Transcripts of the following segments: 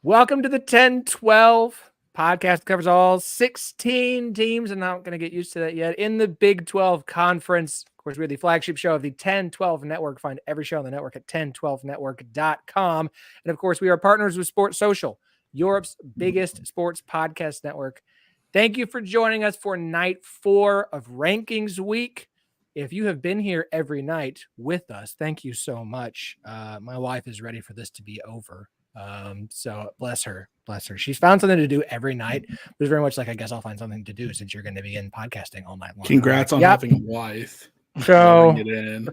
Welcome to the 10-12 podcast. Covers all 16 teams, and I'm not going to get used to that yet. In the Big 12 Conference, of course, we're the flagship show of the 10-12 Network. Find every show on the network at 1012network.com. And of course, we are partners with Sports Social, Europe's biggest sports podcast network. Thank you for joining us for night 4 of Rankings Week. If you have been here every night with us, thank you so much. My wife is ready for this to be over. So bless her. She's found something to do every night. It was very much like, I guess I'll find something to do since you're going to be in podcasting all night long. Congrats on having a wife. So get in.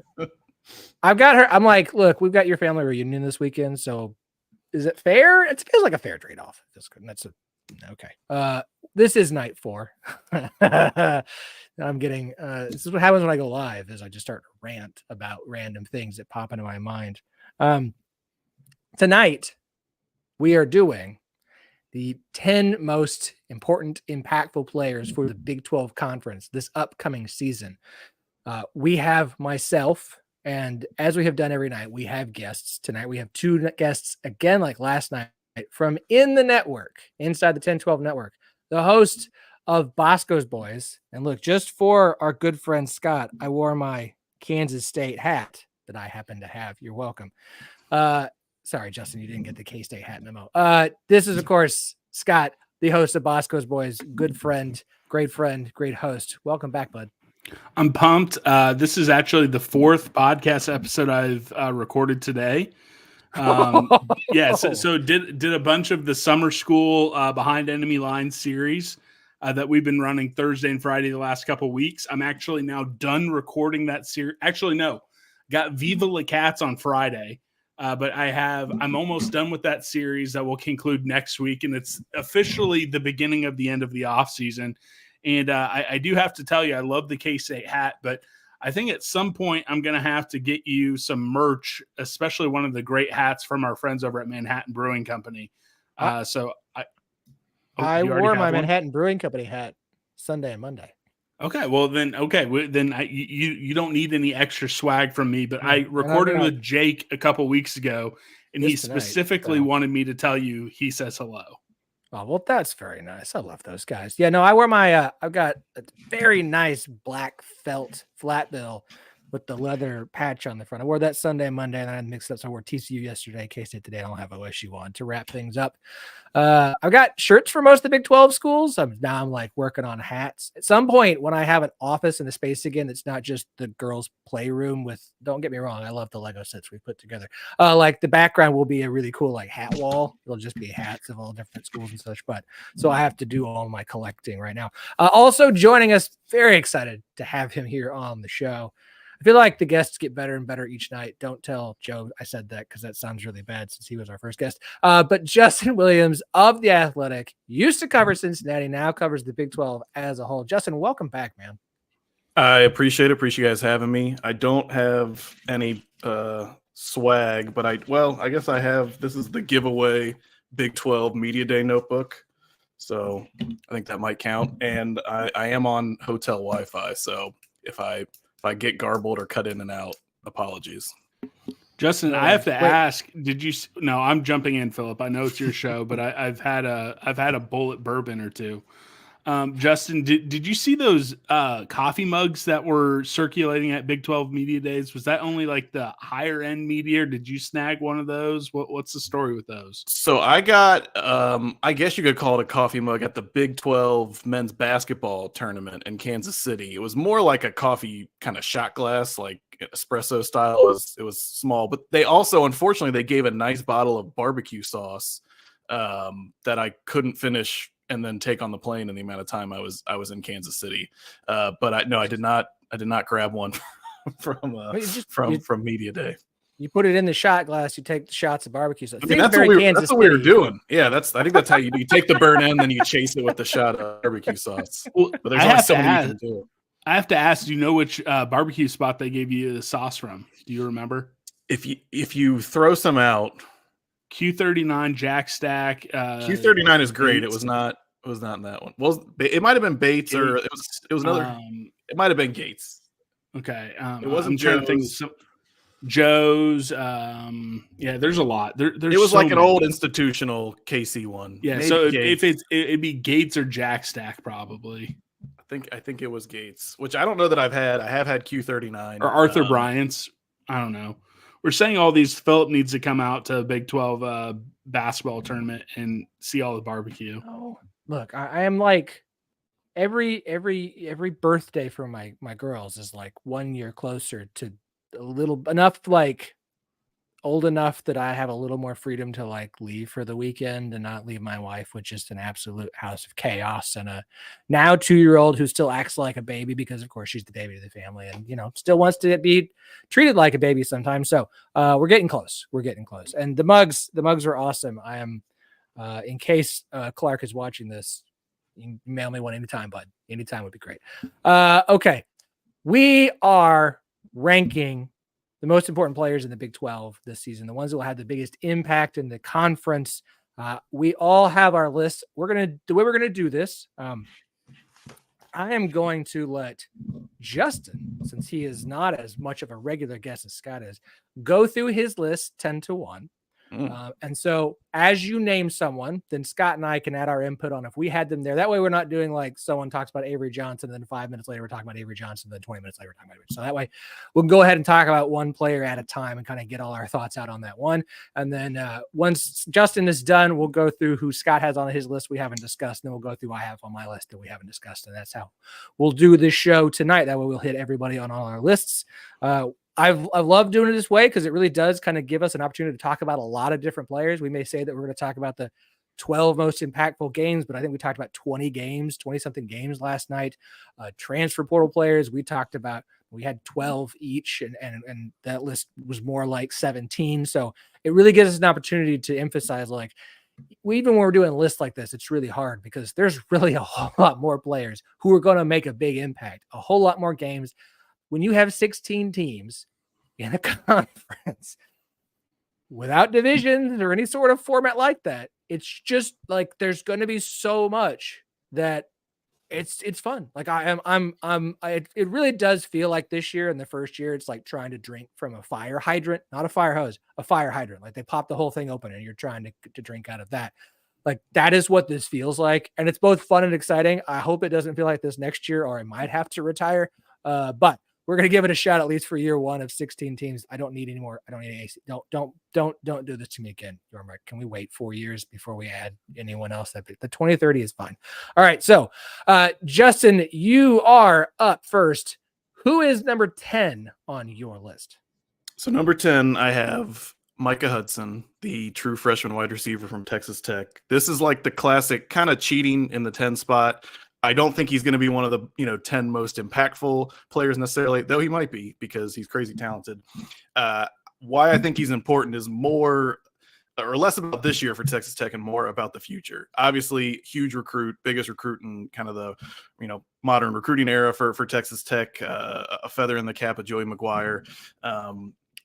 I've got her. I'm like, look, we've got your family reunion this weekend. So is it fair? It feels like a fair trade-off. That's okay. This is night 4. I'm getting, this is what happens when I go live is I just start to rant about random things that pop into my mind. Tonight, we are doing the 10 most important, impactful players for the Big 12 Conference this upcoming season. We have myself, and as we have done every night, we have guests. Tonight, we have 2 guests, again, like last night, from in the network, inside the 10-12 network, the host of Boscoe's Boys. And look, just for our good friend Scott, I wore my Kansas State hat that I happen to have. You're welcome. Sorry, Justin, you didn't get the K-State hat memo. This is, of course, Scott, the host of Boscoe's Boys, good friend, great host. Welcome back, bud. I'm pumped. This is actually the 4th podcast episode I've recorded today. So did a bunch of the summer school Behind Enemy Lines series that we've been running Thursday and Friday the last couple of weeks. I'm actually now done recording that series. Actually, no, got Viva La Cats on Friday. But I'm almost done with that series that will conclude next week, and it's officially the beginning of the end of the off season. And I do have to tell you, I love the K-State hat, but I think at some point I'm going to have to get you some merch, especially one of the great hats from our friends over at Manhattan Brewing Company. I wore my Manhattan Brewing Company hat Sunday and Monday. Okay, well then, you don't need any extra swag from me, but I recorded with Jake a couple weeks ago, and he specifically wanted me to tell you he says hello. Oh, well, that's very nice. I love those guys. Yeah, no, I wear my, I've got a very nice black felt flat bill with the leather patch on the front. I wore that Sunday and Monday, and then I mixed up. So I wore TCU yesterday, K-State today. I don't have OSU on to wrap things up. I've got shirts for most of the Big 12 schools. I'm like working on hats. At some point, when I have an office and a space again, it's not just the girls' playroom with, don't get me wrong, I love the Lego sets we put together. Like the background will be a really cool like hat wall. It'll just be hats of all different schools and such. But so I have to do all my collecting right now. Also joining us, very excited to have him here on the show. I feel like the guests get better and better each night. Don't tell Joe I said that because that sounds really bad since he was our first guest. But Justin Williams of The Athletic used to cover Cincinnati, now covers the Big 12 as a whole. Justin, welcome back, man. I appreciate it. Appreciate you guys having me. I don't have any swag, but I guess I have. This is the giveaway Big 12 Media Day notebook. So I think that might count. And I am on hotel Wi-Fi. So if I get garbled or cut in and out, apologies. Justin, I have to ask, no, I'm jumping in, Phillip. I know it's your show, but I've had a bullet bourbon or two. Justin, did you see those coffee mugs that were circulating at Big 12 Media Days? Was that only like the higher end media? Or did you snag one of those? What's the story with those? So I got, I guess you could call it a coffee mug at the Big 12 men's basketball tournament in Kansas City. It was more like a coffee kind of shot glass, like espresso style. It was small, but they also, unfortunately, they gave a nice bottle of barbecue sauce that I couldn't finish and then take on the plane in the amount of time I was in Kansas City. But I did not grab one from Media Day. You put it in the shot glass, you take the shots of barbecue sauce. I mean, that's what we were doing. Yeah, I think that's how you take the burn end, then you chase it with the shot of barbecue sauce. Well, but there's only so many you can do. I have to ask, do you know which barbecue spot they gave you the sauce from? Do you remember? If you throw some out, Q39 Jack Stack. Q39 is great. Bates. It was not in that one. Well, it might have been Bates or it was another. It might have been Gates. Okay, it wasn't. I'm trying to think. Joe's. Yeah, there's a lot. There's It was so like an many. old institutional KC one. Yeah, Maybe so Gates. if it'd be Gates or Jack Stack probably, I think it was Gates, which I don't know that I've had. I have had Q39 or Arthur Bryant's. I don't know. We're saying all these. Phillip needs to come out to Big 12 basketball tournament and see all the barbecue. Oh, look, I am like every birthday for my girls is like 1 year closer to a little enough, like old enough that I have a little more freedom to like leave for the weekend and not leave my wife with just an absolute house of chaos and a now 2-year-old who still acts like a baby because of course she's the baby of the family and still wants to be treated like a baby sometimes. So we're getting close. And the mugs are awesome. I am in case Clark is watching this, you can mail me one anytime, bud. Anytime would be great. Okay. We are ranking the most important players in the Big 12 this season, the ones that will have the biggest impact in the conference. We all have our list. The way we're going to do this, I am going to let Justin, since he is not as much of a regular guest as Scott is, go through his list 10 to 1. And so as you name someone, then Scott and I can add our input on if we had them there. That way we're not doing like someone talks about Avery Johnson, and then 5 minutes later we're talking about Avery Johnson, then 20 minutes later we're talking about Avery. So that way we'll go ahead and talk about one player at a time and kind of get all our thoughts out on that one. And then once Justin is done, we'll go through who Scott has on his list we haven't discussed. And then we'll go through who I have on my list that we haven't discussed. And that's how we'll do this show tonight. That way we'll hit everybody on all our lists. I've loved doing it this way because it really does kind of give us an opportunity to talk about a lot of different players. We may say that we're going to talk about the 12 most impactful games, but I think we talked about 20 something games last night. Transfer portal players, we had 12 each, and that list was more like 17. So it really gives us an opportunity to emphasize, like, even when we're doing lists like this, it's really hard because there's really a whole lot more players who are going to make a big impact, a whole lot more games. When you have 16 teams in a conference without divisions or any sort of format like that, it's just like there's going to be so much that it's fun. Like it really does feel like this year and the first year, it's like trying to drink from a fire hydrant, not a fire hose, a fire hydrant. Like they pop the whole thing open and you're trying to drink out of that. Like that is what this feels like. And it's both fun and exciting. I hope it doesn't feel like this next year, or I might have to retire. But we're going to give it a shot, at least for year one of 16 teams. I don't need any more. I don't need AC. Don't do this to me again, Yormark. Can we wait 4 years before we add anyone else? The 2030 is fine. All right. So, Justin, you are up first. Who is number 10 on your list? So number 10, I have Micah Hudson, the true freshman wide receiver from Texas Tech. This is like the classic kind of cheating in the 10 spot. I don't think he's going to be one of the 10 most impactful players necessarily, though he might be because he's crazy talented. Why I think he's important is more or less about this year for Texas Tech and more about the future. Obviously, huge recruit, biggest recruit in kind of the modern recruiting era for Texas Tech, a feather in the cap of Joey McGuire.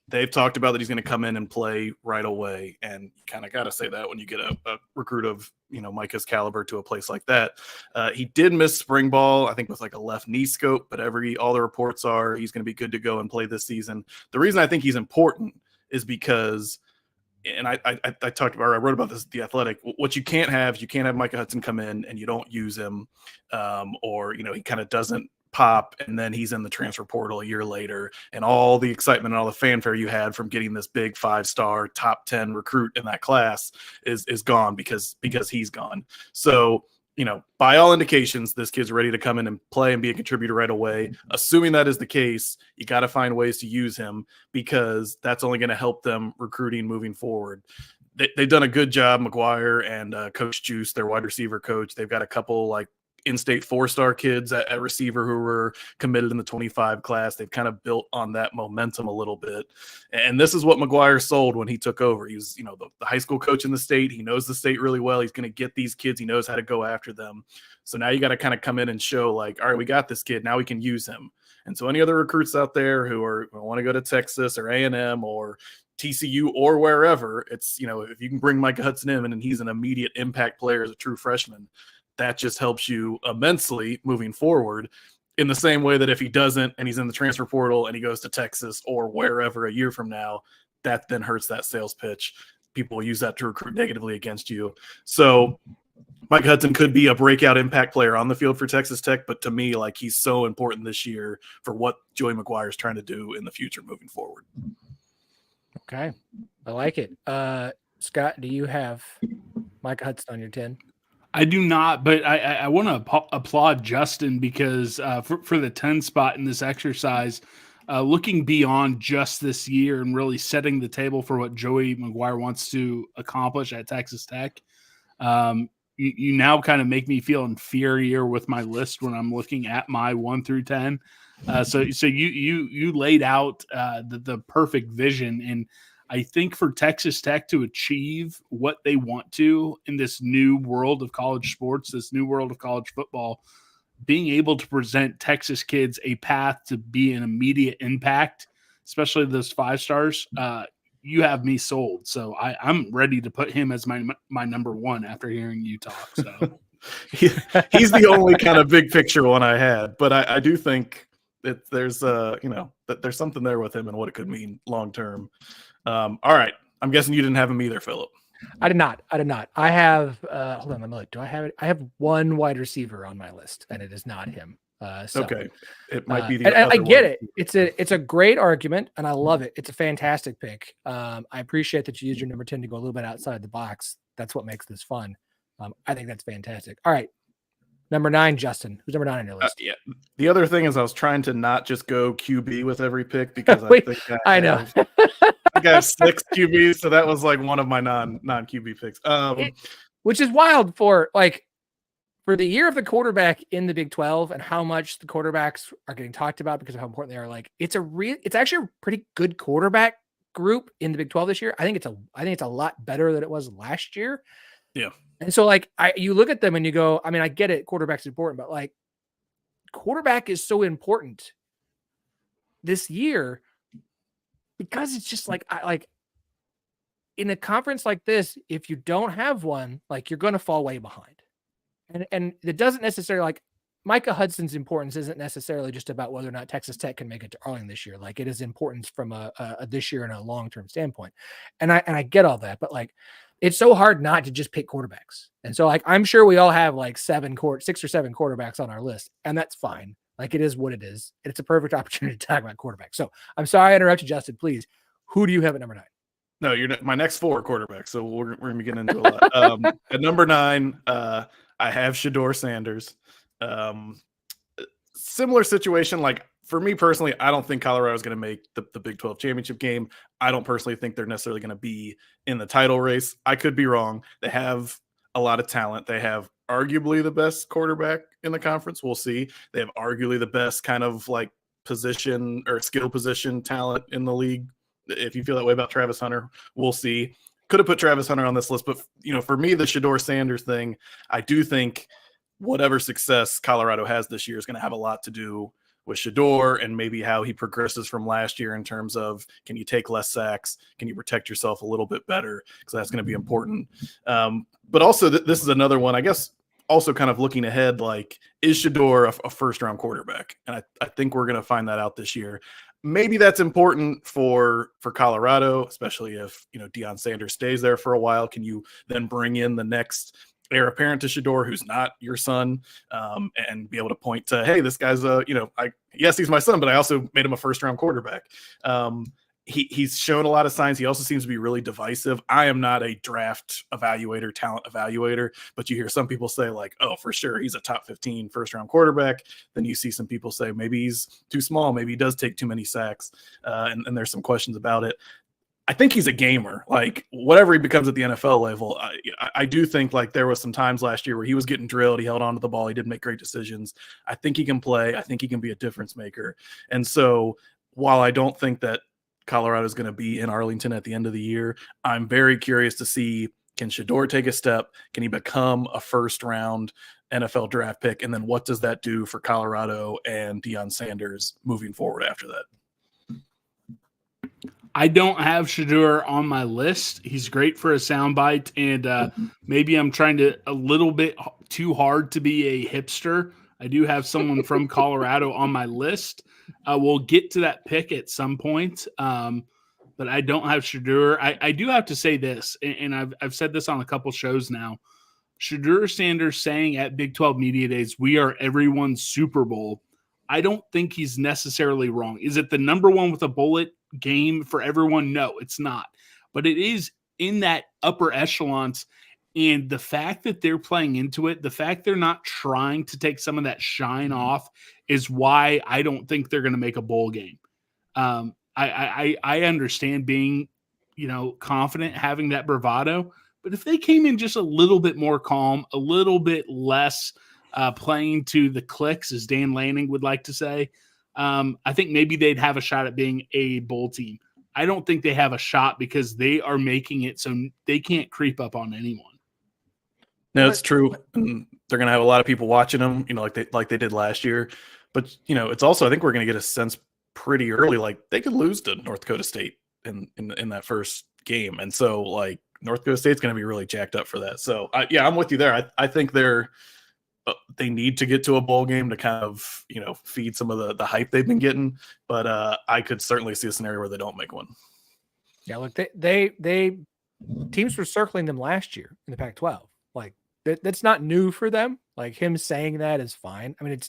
They've talked about that he's going to come in and play right away. And you kind of got to say that when you get a recruit of, Micah's caliber to a place like that. He did miss spring ball, I think with like a left knee scope, but all the reports are he's going to be good to go and play this season. The reason I think he's important is because, and I wrote about this, The Athletic, what you can't have Micah Hudson come in and you don't use him, or, he kind of doesn't pop and then he's in the transfer portal a year later and all the excitement and all the fanfare you had from getting this big 5-star top 10 recruit in that class is gone because he's gone. So, by all indications, this kid's ready to come in and play and be a contributor right away. Assuming that is the case, you got to find ways to use him because that's only going to help them recruiting moving forward. They've done a good job, McGuire and Coach Juice, their wide receiver coach. They've got a couple like in-state 4-star kids at receiver who were committed in the 25 class. They've kind of built on that momentum a little bit. And this is what McGuire sold when he took over. He was, the high school coach in the state. He knows the state really well. He's going to get these kids. He knows how to go after them. So now you got to kind of come in and show like, all right, we got this kid. Now we can use him. And so any other recruits out there who want to go to Texas or A&M or TCU or wherever, it's, if you can bring Micah Hudson in and he's an immediate impact player as a true freshman, that just helps you immensely moving forward. in the same way that if he doesn't and he's in the transfer portal and he goes to Texas or wherever a year from now, that then hurts that sales pitch. People will use that to recruit negatively against you. So Mike Hudson could be a breakout impact player on the field for Texas Tech, but to me, like, he's so important this year for what Joey McGuire is trying to do in the future moving forward. Okay. I like it. Scott, do you have Mike Hudson on your 10? I do not, but I want to applaud Justin because for the 10 spot in this exercise, looking beyond just this year and really setting the table for what Joey McGuire wants to accomplish at Texas Tech. You now kind of make me feel inferior with my list when I'm looking at my 1 through 10. So you laid out the perfect vision, and I think for Texas Tech to achieve what they want to in this new world of college sports, this new world of college football, being able to present Texas kids a path to be an immediate impact, especially those 5 stars, you have me sold. So I'm ready to put him as my number 1 after hearing you talk. So he's the only kind of big picture one I had, but I do think that there's that there's something there with him and what it could mean long term. All right, I'm guessing you didn't have him either, Phillip. I did not. I have hold on, let me look. Do I have it? I have 1 wide receiver on my list, and it is not him. Okay, it might be the. I get it. It's a great argument, and I love it. It's a fantastic pick. I appreciate that you used your number 10 to go a little bit outside the box. That's what makes this fun. I think that's fantastic. All right, number 9, Justin. Who's number 9 on your list? Yeah. The other thing is I was trying to not just go QB with every pick because I think I know. I have 6 QBs, so that was like one of my non QB picks. Which is wild for the year of the quarterback in the Big 12 and how much the quarterbacks are getting talked about because of how important they are. Like, it's actually a pretty good quarterback group in the Big 12 this year. I think it's a lot better than it was last year. Yeah. And so you look at them and you go, I mean, I get it, quarterback's important, but like, quarterback is so important this year because it's just like in a conference like this, if you don't have one, like, you're going to fall way behind. And it doesn't necessarily, like, Micah Hudson's importance isn't necessarily just about whether or not Texas Tech can make it to Arlington this year. Like, it is importance from a this year and a long-term standpoint. And I get all that, but like, it's so hard not to just pick quarterbacks. And so, like, I'm sure we all have like 6 or 7 quarterbacks on our list, and that's fine. Like, it is what it is. It's a perfect opportunity to talk about quarterbacks. So I'm sorry I interrupted, Justin. Please, who do you have at number 9? No, you're my next 4 quarterbacks. So we're going to be getting into a lot. At number 9, I have Shedeur Sanders. Similar situation. Like, for me personally, I don't think Colorado is going to make the Big 12 championship game. I don't personally think they're necessarily going to be in the title race. I could be wrong. They have a lot of talent. They have arguably the best quarterback in the conference. We'll see. They have arguably the best kind of like position or skill position talent in the league. If you feel that way about Travis Hunter, we'll see. Could have put Travis Hunter on this list, but for me, the Shedeur Sanders thing, I do think whatever success Colorado has this year is going to have a lot to do with Shedeur and maybe how he progresses from last year in terms of, can you take less sacks? Can you protect yourself a little bit better? Because that's going to be important. But also, this is another one, I guess, also kind of looking ahead, like, is Shedeur a first-round quarterback? And I think we're going to find that out this year. Maybe that's important for Colorado, especially if, Deion Sanders stays there for a while. Can you then bring in the next heir apparent to Shedeur, who's not your son, and be able to point to, hey, this guy's yes, he's my son, but I also made him a first-round quarterback. He's shown a lot of signs. He also seems to be really divisive. I am not a draft evaluator, talent evaluator, but you hear some people say like, oh, for sure, he's a top 15 first-round quarterback. Then you see some people say maybe he's too small. Maybe he does take too many sacks, and there's some questions about it. I think he's a gamer. Like, whatever he becomes at the NFL level, I do think like there was some times last year where he was getting drilled. He held on to the ball. He didn't make great decisions. I think he can play. I think he can be a difference maker. And so while I don't think that Colorado is going to be in Arlington at the end of the year, I'm very curious to see, can Shedeur take a step? Can he become a first-round NFL draft pick? And then what does that do for Colorado and Deion Sanders moving forward after that? I don't have Shedeur on my list. He's great for a soundbite, and maybe I'm trying to a little bit too hard to be a hipster I do have someone from Colorado on my list. We'll get to that pick at some point, but I don't have Shedeur. I do have to say this, and I've said this on a couple shows now. Shedeur Sanders saying at Big 12 Media Days, we are everyone's Super Bowl. I don't think he's necessarily wrong. Is it the number one with a bullet game for everyone? No, it's not. But it is in that upper echelons. And the fact that they're playing into it, the fact they're not trying to take some of that shine off is why I don't think they're going to make a bowl game. I understand being, confident, having that bravado. But if they came in just a little bit more calm, a little bit less playing to the clicks, as Dan Lanning would like to say, I think maybe they'd have a shot at being a bowl team. I don't think they have a shot because they are making it so they can't creep up on anyone. No, it's true. And they're going to have a lot of people watching them, like they did last year. But, it's also, I think we're going to get a sense pretty early, like they could lose to North Dakota State in that first game. And so, like, North Dakota State's going to be really jacked up for that. So, I'm with you there. I think they need to get to a bowl game to kind of, feed some of the hype they've been getting. But I could certainly see a scenario where they don't make one. Yeah, look, they teams were circling them last year in the Pac-12. Like, that's not new for them. Like, him saying that is fine. I mean,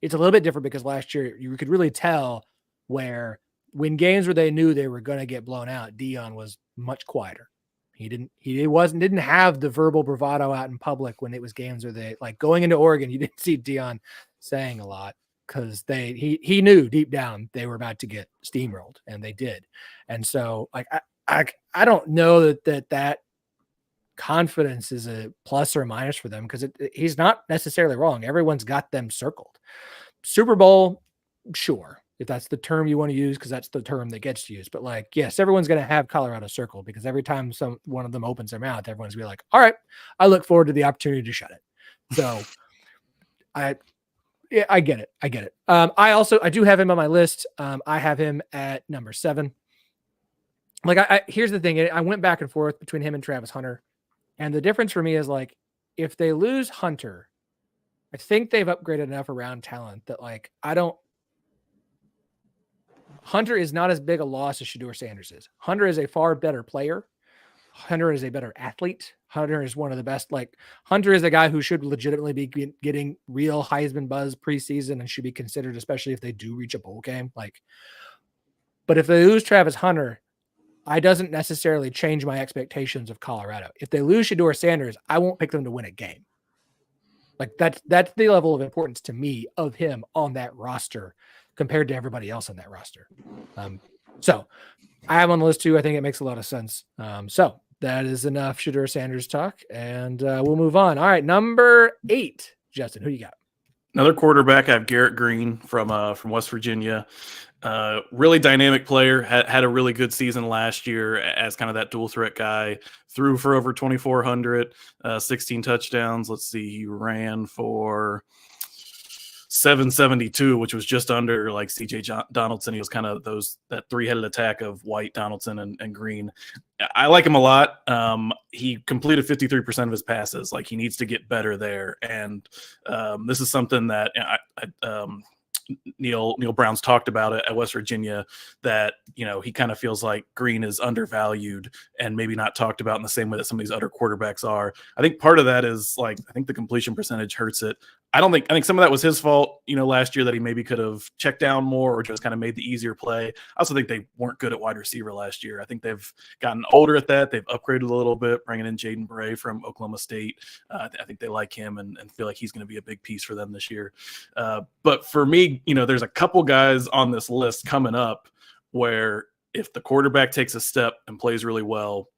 it's a little bit different because last year you could really tell where when games where they knew they were going to get blown out, Deion was much quieter. He didn't have the verbal bravado out in public when it was games where they, like, going into Oregon, you didn't see Deion saying a lot because he knew deep down they were about to get steamrolled, and they did. And so, like, I don't know that confidence is a plus or minus for them because he's not necessarily wrong. Everyone's got them circled. Super Bowl, sure, if that's the term you want to use, because that's the term that gets used. But, like, yes, everyone's going to have Colorado circled because every time one of them opens their mouth, everyone's going to be like, all right, I look forward to the opportunity to shut it. So I get it. I get it. I do have him on my list. I have him at number 7. Like, here's the thing. I went back and forth between him and Travis Hunter. And the difference for me is, like, if they lose Hunter, I think they've upgraded enough around talent that, like, Hunter is not as big a loss as Shedeur Sanders is. Hunter is a far better player. Hunter is a better athlete. Hunter is one of the best. Like, Hunter is a guy who should legitimately be getting real Heisman buzz preseason and should be considered, especially if they do reach a bowl game. Like, but if they lose Travis Hunter, I doesn't necessarily change my expectations of Colorado. If they lose Shedeur Sanders, I won't pick them to win a game. Like, that's the level of importance to me of him on that roster compared to everybody else on that roster. So I have on the list too. I think it makes a lot of sense. So that is enough Shedeur Sanders talk, and we'll move on. All right, number 8, Justin, who you got? Another quarterback. I have Garrett Green from West Virginia. Really dynamic player. Had a really good season last year as kind of that dual threat guy. Threw for over 2,400, 16 touchdowns. Let's see, he ran for 772, which was just under, like, CJ Donaldson. He was kind of that three-headed attack of White, Donaldson, and Green. I like him a lot. He completed 53% of his passes. Like, he needs to get better there. And this is something that Neil Brown's talked about it at West Virginia, that, he kind of feels like Green is undervalued and maybe not talked about in the same way that some of these other quarterbacks are. I think part of that is, like, I think the completion percentage hurts it. I think some of that was his fault, last year, that he maybe could have checked down more or just kind of made the easier play. I also think they weren't good at wide receiver last year. I think they've gotten older at that. They've upgraded a little bit, bringing in Jaden Bray from Oklahoma State. I think they like him and feel like he's going to be a big piece for them this year. But for me, there's a couple guys on this list coming up where if the quarterback takes a step and plays really well,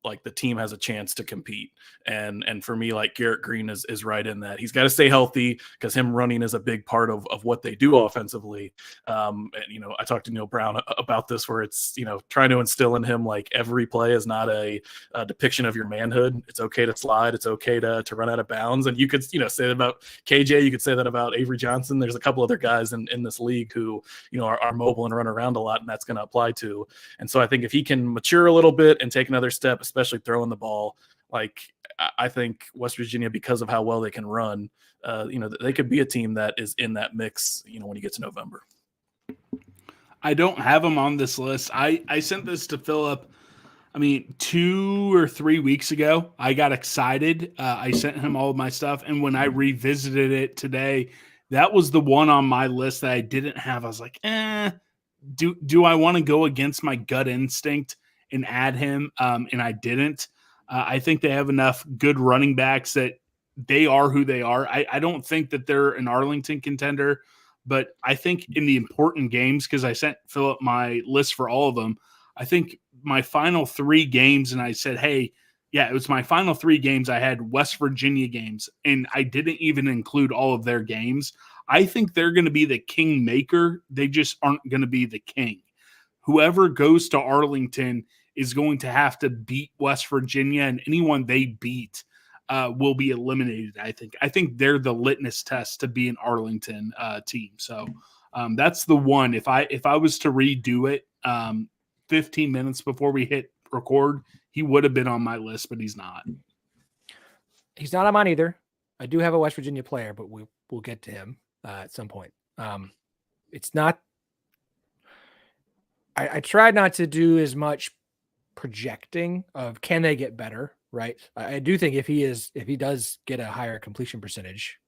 like, the team has a chance to compete. And for me, like, Garrett Green is right in that. He's got to stay healthy because him running is a big part of what they do offensively. And, I talked to Neil Brown about this, where it's, trying to instill in him, like, every play is not a depiction of your manhood. It's okay to slide. It's okay to run out of bounds. And you could, say that about KJ. You could say that about Avery Johnson. There's a couple other guys in this league who, are mobile and run around a lot, and that's going to apply to. And so I think if he can mature a little bit and take another step, especially throwing the ball, like, I think West Virginia, because of how well they can run, they could be a team that is in that mix, when you get to November. I don't have them on this list. I sent this to Phillip, 2 or 3 weeks ago. I got excited. I sent him all of my stuff. And when I revisited it today, that was the one on my list that I didn't have. I was like, do I want to go against my gut instinct and add him? And I didn't. I think they have enough good running backs that they are who they are. I don't think that they're an Arlington contender, but I think in the important games, because I sent Phillip my list for all of them, I think my final 3 games, and I said, hey, yeah, it was my final 3 games. I had West Virginia games, and I didn't even include all of their games. I think they're going to be the kingmaker. They just aren't going to be the king. Whoever goes to Arlington is going to have to beat West Virginia, and anyone they beat will be eliminated. I think they're the litmus test to be an Arlington team. So that's the one. If I was to redo it 15 minutes before we hit record, he would have been on my list, but he's not. He's not on mine either. I do have a West Virginia player, but we'll get to him at some point. It's not. I tried not to do as much projecting of can they get better, right? I do think if he does get a higher completion percentage,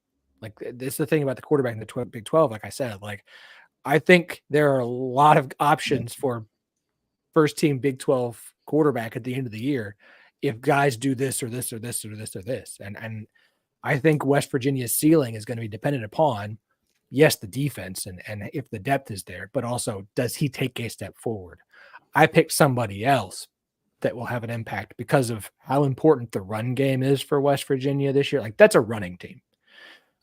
like this is the thing about the quarterback in the Big 12, like I said, like I think there are a lot of options for first team Big 12 quarterback at the end of the year if guys do this or this or this or this or this. And I think West Virginia's ceiling is going to be dependent upon, yes, the defense and if the depth is there, but also does he take a step forward? I picked somebody else that will have an impact because of how important the run game is for West Virginia this year. Like that's a running team.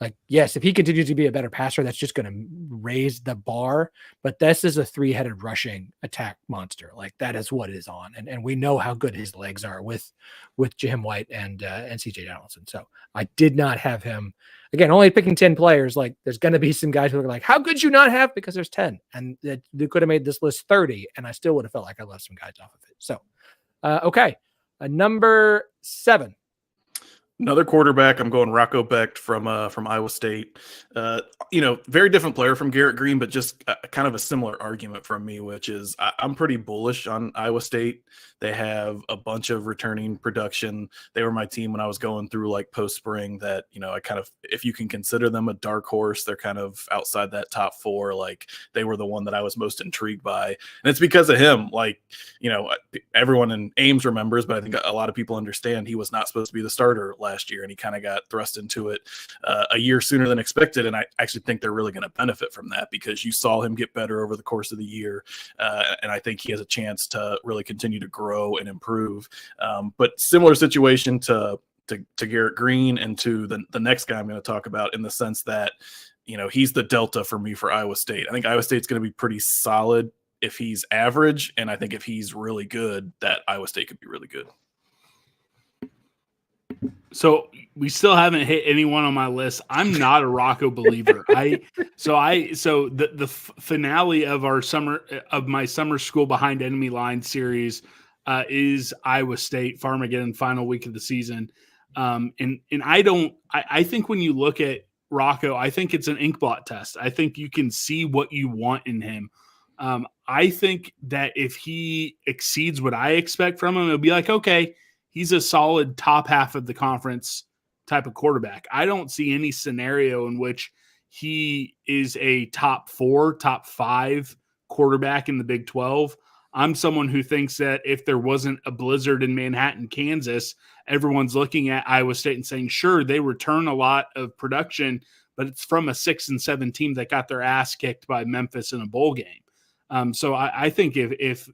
Like, yes, if he continues to be a better passer, that's just going to raise the bar. But this is a 3-headed rushing attack monster. Like that is what it is on. And we know how good his legs are with Jim White and CJ Donaldson. So I did not have him. Again, only picking 10 players. Like there's going to be some guys who are like, how could you not have? Because there's 10. And they could have made this list 30. And I still would have felt like I left some guys off of it. So, okay. Number 7. Another quarterback, I'm going Rocco Becht from Iowa State. Very different player from Garrett Green, but just kind of a similar argument from me, which is I'm pretty bullish on Iowa State. They have a bunch of returning production. They were my team when I was going through like post-spring that, I kind of, if you can consider them a dark horse, they're kind of outside that top 4. Like they were the one that I was most intrigued by. And it's because of him. Like, everyone in Ames remembers, but I think a lot of people understand he was not supposed to be the starter last year, and he kind of got thrust into it a year sooner than expected. And I actually think they're really going to benefit from that because you saw him get better over the course of the year. And I think he has a chance to really continue to grow and improve. But similar situation to Garrett Green and to the next guy I'm going to talk about, in the sense that, he's the delta for me for Iowa State. I think Iowa State's going to be pretty solid if he's average. And I think if he's really good, that Iowa State could be really good. So we still haven't hit anyone on my list. I'm not a Rocco believer. So the finale of my summer school behind enemy line series is Iowa State Farmageddon final week of the season. And I think when you look at Rocco, I think it's an inkblot test. I think you can see what you want in him. I think that if he exceeds what I expect from him, it'll be like, okay, he's a solid top half of the conference type of quarterback. I don't see any scenario in which he is a top 4, top 5 quarterback in the Big 12. I'm someone who thinks that if there wasn't a blizzard in Manhattan, Kansas, everyone's looking at Iowa State and saying, sure, they return a lot of production, but it's from a 6-7 team that got their ass kicked by Memphis in a bowl game. So I think if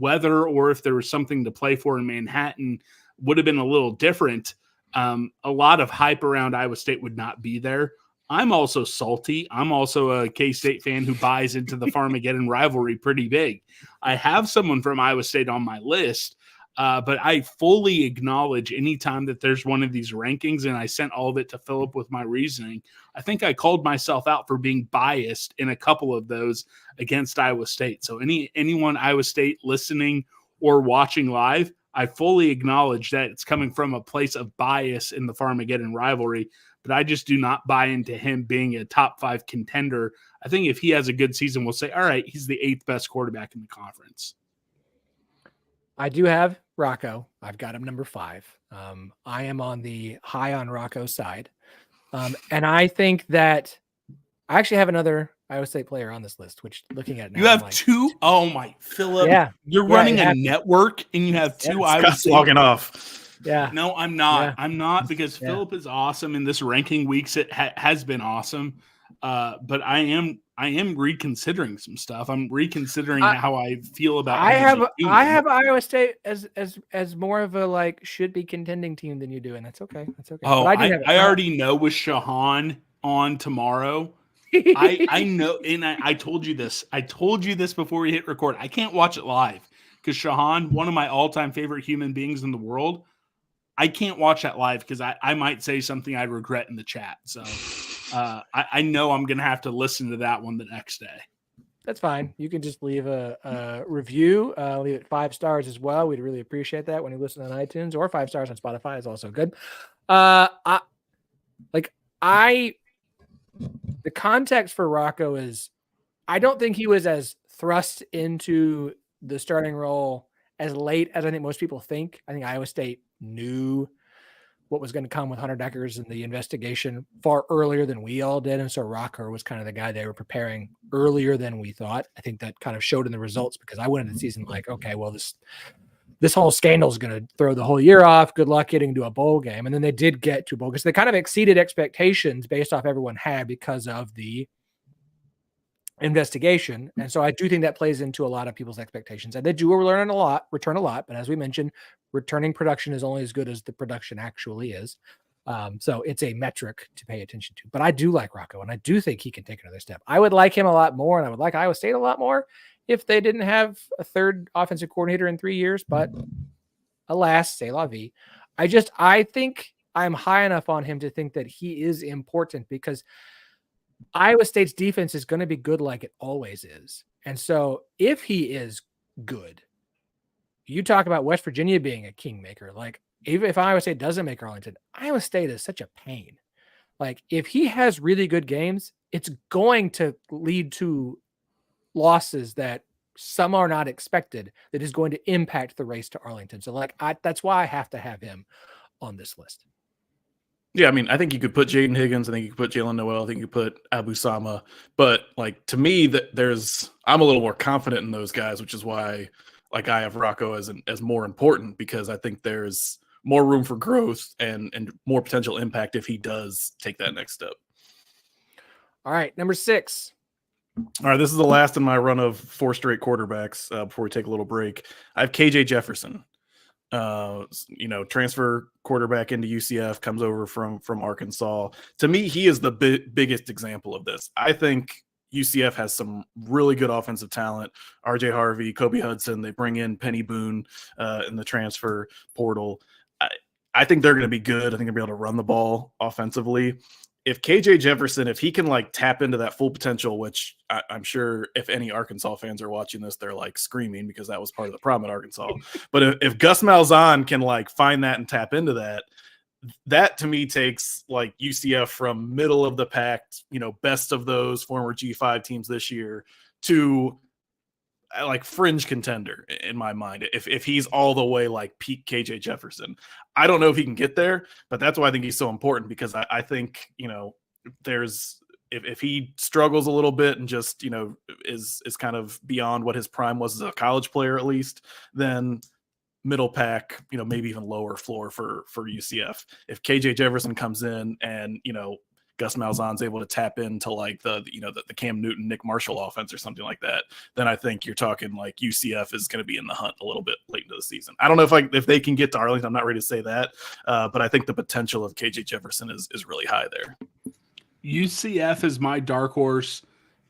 weather or if there was something to play for in Manhattan would have been a little different, a lot of hype around Iowa State would not be there. I'm also salty. I'm also a K-State fan who buys into the Farmageddon rivalry pretty big. I have someone from Iowa State on my list, but I fully acknowledge anytime that there's one of these rankings, and I sent all of it to Phillip with my reasoning. I think I called myself out for being biased in a couple of those against Iowa State. So anyone Iowa State listening or watching live, I fully acknowledge that it's coming from a place of bias in the Farmageddon rivalry, but I just do not buy into him being a top 5 contender. I think if he has a good season, we'll say, all right, he's the 8th best quarterback in the conference. I do have Rocco. I've got him number 5. I am on the high on Rocco's side. And I think that I actually have another Iowa State player on this list, which looking at now, you have 2? Oh my, Phillip. Yeah. You're running a network and you have 2 Iowa State. Logging off. Yeah. No, I'm not. Yeah. I'm not because Phillip is awesome in this ranking weeks. It has been awesome. But I am reconsidering some stuff. I'm reconsidering how I feel about. I have Iowa State as more of a like should be contending team than you do, and that's okay. That's okay. Oh, I already know with Shahan on tomorrow. I know, and I told you this. I told you this before we hit record. I can't watch it live because Shahan, one of my all-time favorite human beings in the world, I can't watch that live because I might say something I'd regret in the chat. So I know I'm going to have to listen to that one the next day. That's fine. You can just leave a review, leave it 5 stars as well. We'd really appreciate that when you listen on iTunes, or 5 stars on Spotify is also good. The context for Rocco is I don't think he was as thrust into the starting role as late as I think most people think. I think Iowa State knew what was going to come with Hunter Deckers and the investigation far earlier than we all did. And so Rocco was kind of the guy they were preparing earlier than we thought. I think that kind of showed in the results because I went into the season like, okay, well, this whole scandal is going to throw the whole year off. Good luck getting to a bowl game. And then they did get to a bowl because they kind of exceeded expectations based off everyone had because of the investigation. And so I do think that plays into a lot of people's expectations. And they do return a lot. But as we mentioned, returning production is only as good as the production actually is. So it's a metric to pay attention to. But I do like Rocco, and I do think he can take another step. I would like him a lot more, and I would like Iowa State a lot more if they didn't have a third offensive coordinator in 3 years. But alas, c'est la vie. I think I'm high enough on him to think that he is important because Iowa State's defense is going to be good like it always is. And so if he is good, you talk about West Virginia being a kingmaker. Like, even if Iowa State doesn't make Arlington, Iowa State is such a pain. Like, if he has really good games, it's going to lead to losses that some are not expected that is going to impact the race to Arlington. So, like, that's why I have to have him on this list. Yeah, I mean, I think you could put Jaden Higgins. I think you could put Jalen Noel. I think you could put Abu Sama. But, like, to me, I'm a little more confident in those guys, which is why, like, I have Rocco as more important because I think there's more room for growth and more potential impact if he does take that next step. All right, number 6. All right, this is the last in my run of 4 straight quarterbacks before we take a little break. I have KJ Jefferson. Transfer quarterback into UCF, comes over from Arkansas. To me, he is the biggest example of this. I think UCF has some really good offensive talent. RJ Harvey, Kobe Hudson, they bring in Penny Boone in the transfer portal. I think they're going to be good. I think they're going to be able to run the ball offensively. If KJ Jefferson, if he can like tap into that full potential, which I'm sure if any Arkansas fans are watching this, they're like screaming because that was part of the problem at Arkansas. But if Gus Malzahn can like find that and tap into that to me takes like UCF from middle of the pack, best of those former G5 teams this year to like fringe contender in my mind. If he's all the way like peak KJ Jefferson, I don't know if he can get there, but that's why I think he's so important because I think, there's, if he struggles a little bit and just, is kind of beyond what his prime was as a college player, at least, then middle pack, maybe even lower floor for UCF. If KJ Jefferson comes in and, Gus Malzahn's able to tap into like the Cam Newton, Nick Marshall offense or something like that, then I think you're talking like UCF is going to be in the hunt a little bit late into the season. I don't know if they can get to Arlington. I'm not ready to say that, but I think the potential of KJ Jefferson is really high there. UCF is my dark horse.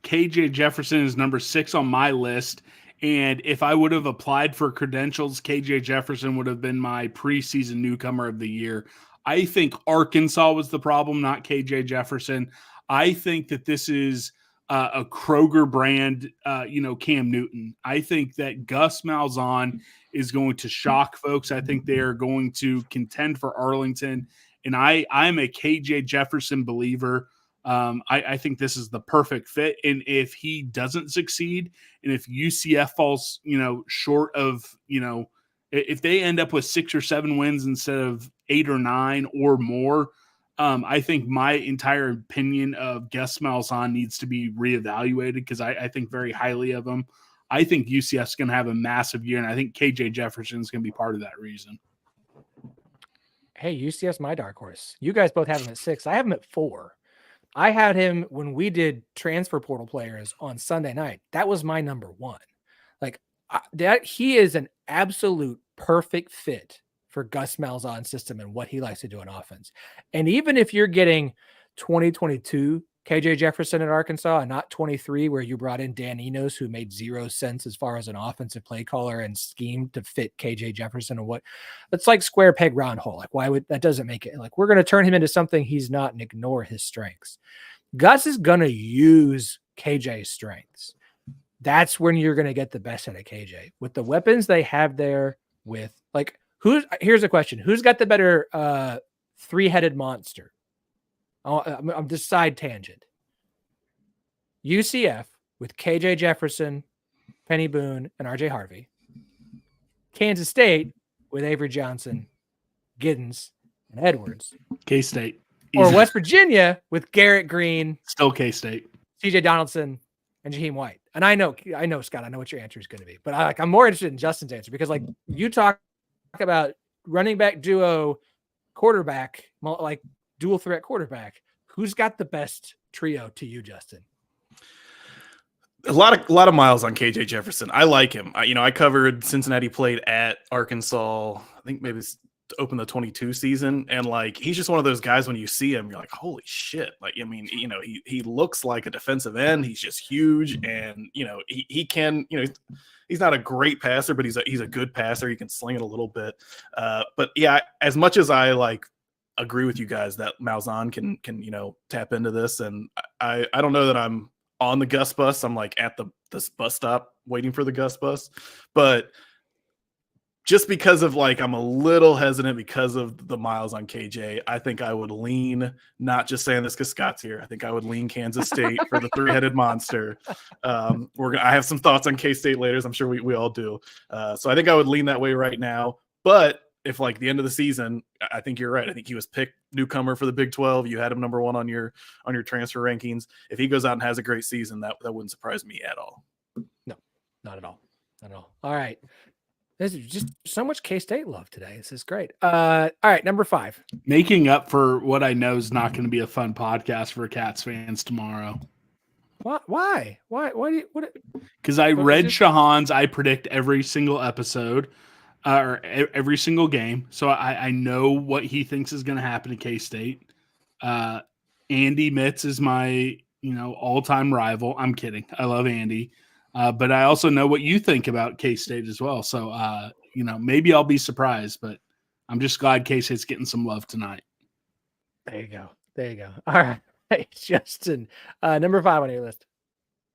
KJ Jefferson is number 6 on my list. And if I would have applied for credentials, KJ Jefferson would have been my preseason newcomer of the year. I think Arkansas was the problem, not KJ Jefferson. I think that this is a Kroger brand, Cam Newton. I think that Gus Malzahn is going to shock folks. I think they are going to contend for Arlington. And I'm a KJ Jefferson believer. I think this is the perfect fit. And if he doesn't succeed, and if UCF falls, short of, if they end up with 6 or 7 wins instead of 8 or 9 or more, I think my entire opinion of Gus Malzahn needs to be reevaluated because I think very highly of him. I think UCF's going to have a massive year, and I think KJ Jefferson is going to be part of that reason. Hey, UCF's my dark horse. You guys both have him at 6. I have him at 4. I had him when we did transfer portal players on Sunday night. That was my number 1. Like that, he is an absolute perfect fit for Gus Malzahn's system and what he likes to do in offense. And even if you're getting 2022 KJ Jefferson at Arkansas and not 23, where you brought in Dan Enos, who made 0 sense as far as an offensive play caller and scheme to fit KJ Jefferson, and it's like square peg round hole. Like, why would that doesn't make it like we're going to turn him into something he's not and ignore his strengths. Gus is going to use KJ's strengths. That's when you're going to get the best out of KJ with the weapons they have there. With like, here's a question: who's got the better 3-headed monster? I'm just side tangent. UCF with KJ Jefferson, Penny Boone, and RJ Harvey. Kansas State with Avery Johnson, Giddens, and Edwards. K-State. Or West Virginia with Garrett Green. Still K-State. CJ Donaldson and Jaheim White. And I know, Scott, I know what your answer is going to be. But I'm more interested in Justin's answer because, like, you talk about running back duo quarterback, like, dual threat quarterback. Who's got the best trio to you, Justin? A lot of miles on KJ Jefferson. I like him. I covered Cincinnati played at Arkansas. I think maybe it's to open the 22 season, and like he's just one of those guys when you see him, you're like, holy shit! Like, I mean, he looks like a defensive end. He's just huge, and he can, he's not a great passer, but he's a good passer. He can sling it a little bit. But yeah, as much as I like agree with you guys that Malzahn can tap into this, and I don't know that I'm on the Gus bus. I'm like at this bus stop waiting for the Gus bus, but just because of like I'm a little hesitant because of the miles on KJ, I think I would lean, not just saying this because Scott's here, I think I would lean Kansas State for the 3-headed monster. I have some thoughts on K-State later, as I'm sure we all do. So I think I would lean that way right now. But if like the end of the season, I think you're right. I think he was picked newcomer for the Big 12. You had him number 1 on your transfer rankings. If he goes out and has a great season, that wouldn't surprise me at all. No, not at all. Not at all. All right. There's just so much K-State love today. This is great. All right, number 5. Making up for what I know is not going to be a fun podcast for Cats fans tomorrow. Why? Because I read Shahan's. I predict every single episode or every single game. So I know what he thinks is going to happen to K-State. Andy Mitz is my, all-time rival. I'm kidding. I love Andy. But I also know what you think about K-State as well. So, maybe I'll be surprised, but I'm just glad K-State's getting some love tonight. There you go. All right. Hey, Justin, number 5 on your list.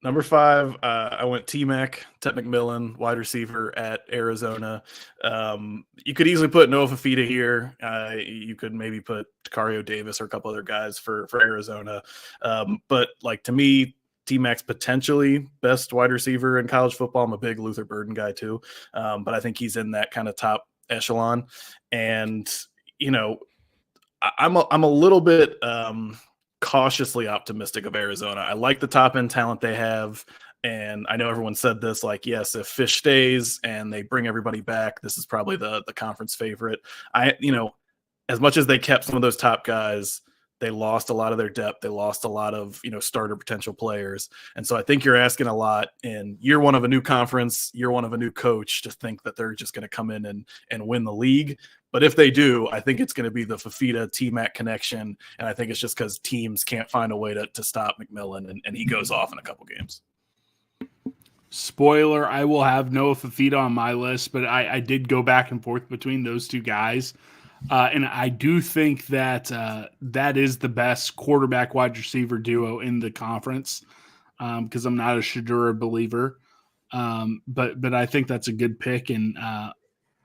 Number 5, I went T-Mac, Ted McMillan, wide receiver at Arizona. You could easily put Noah Fafita here. You could maybe put Tacario Davis or a couple other guys for Arizona. But like to me, T-Mac's potentially best wide receiver in college football. I'm a big Luther Burden guy too. But I think he's in that kind of top echelon. And, I'm a little bit cautiously optimistic of Arizona. I like the top end talent they have. And I know everyone said this, like, yes, if Fish stays and they bring everybody back, this is probably the conference favorite. As much as they kept some of those top guys, they lost a lot of their depth. They lost a lot of, starter potential players. And so I think you're asking a lot in year 1 of a new conference, year 1 of a new coach to think that they're just going to come in and win the league. But if they do, I think it's going to be the Fafita T-Mac connection. And I think it's just because teams can't find a way to stop McMillan and he goes off in a couple games. Spoiler, I will have Noah Fafita on my list, but I did go back and forth between those two guys. And I do think that that is the best quarterback wide receiver duo in the conference because I'm not a Shedeur believer. But I think that's a good pick. And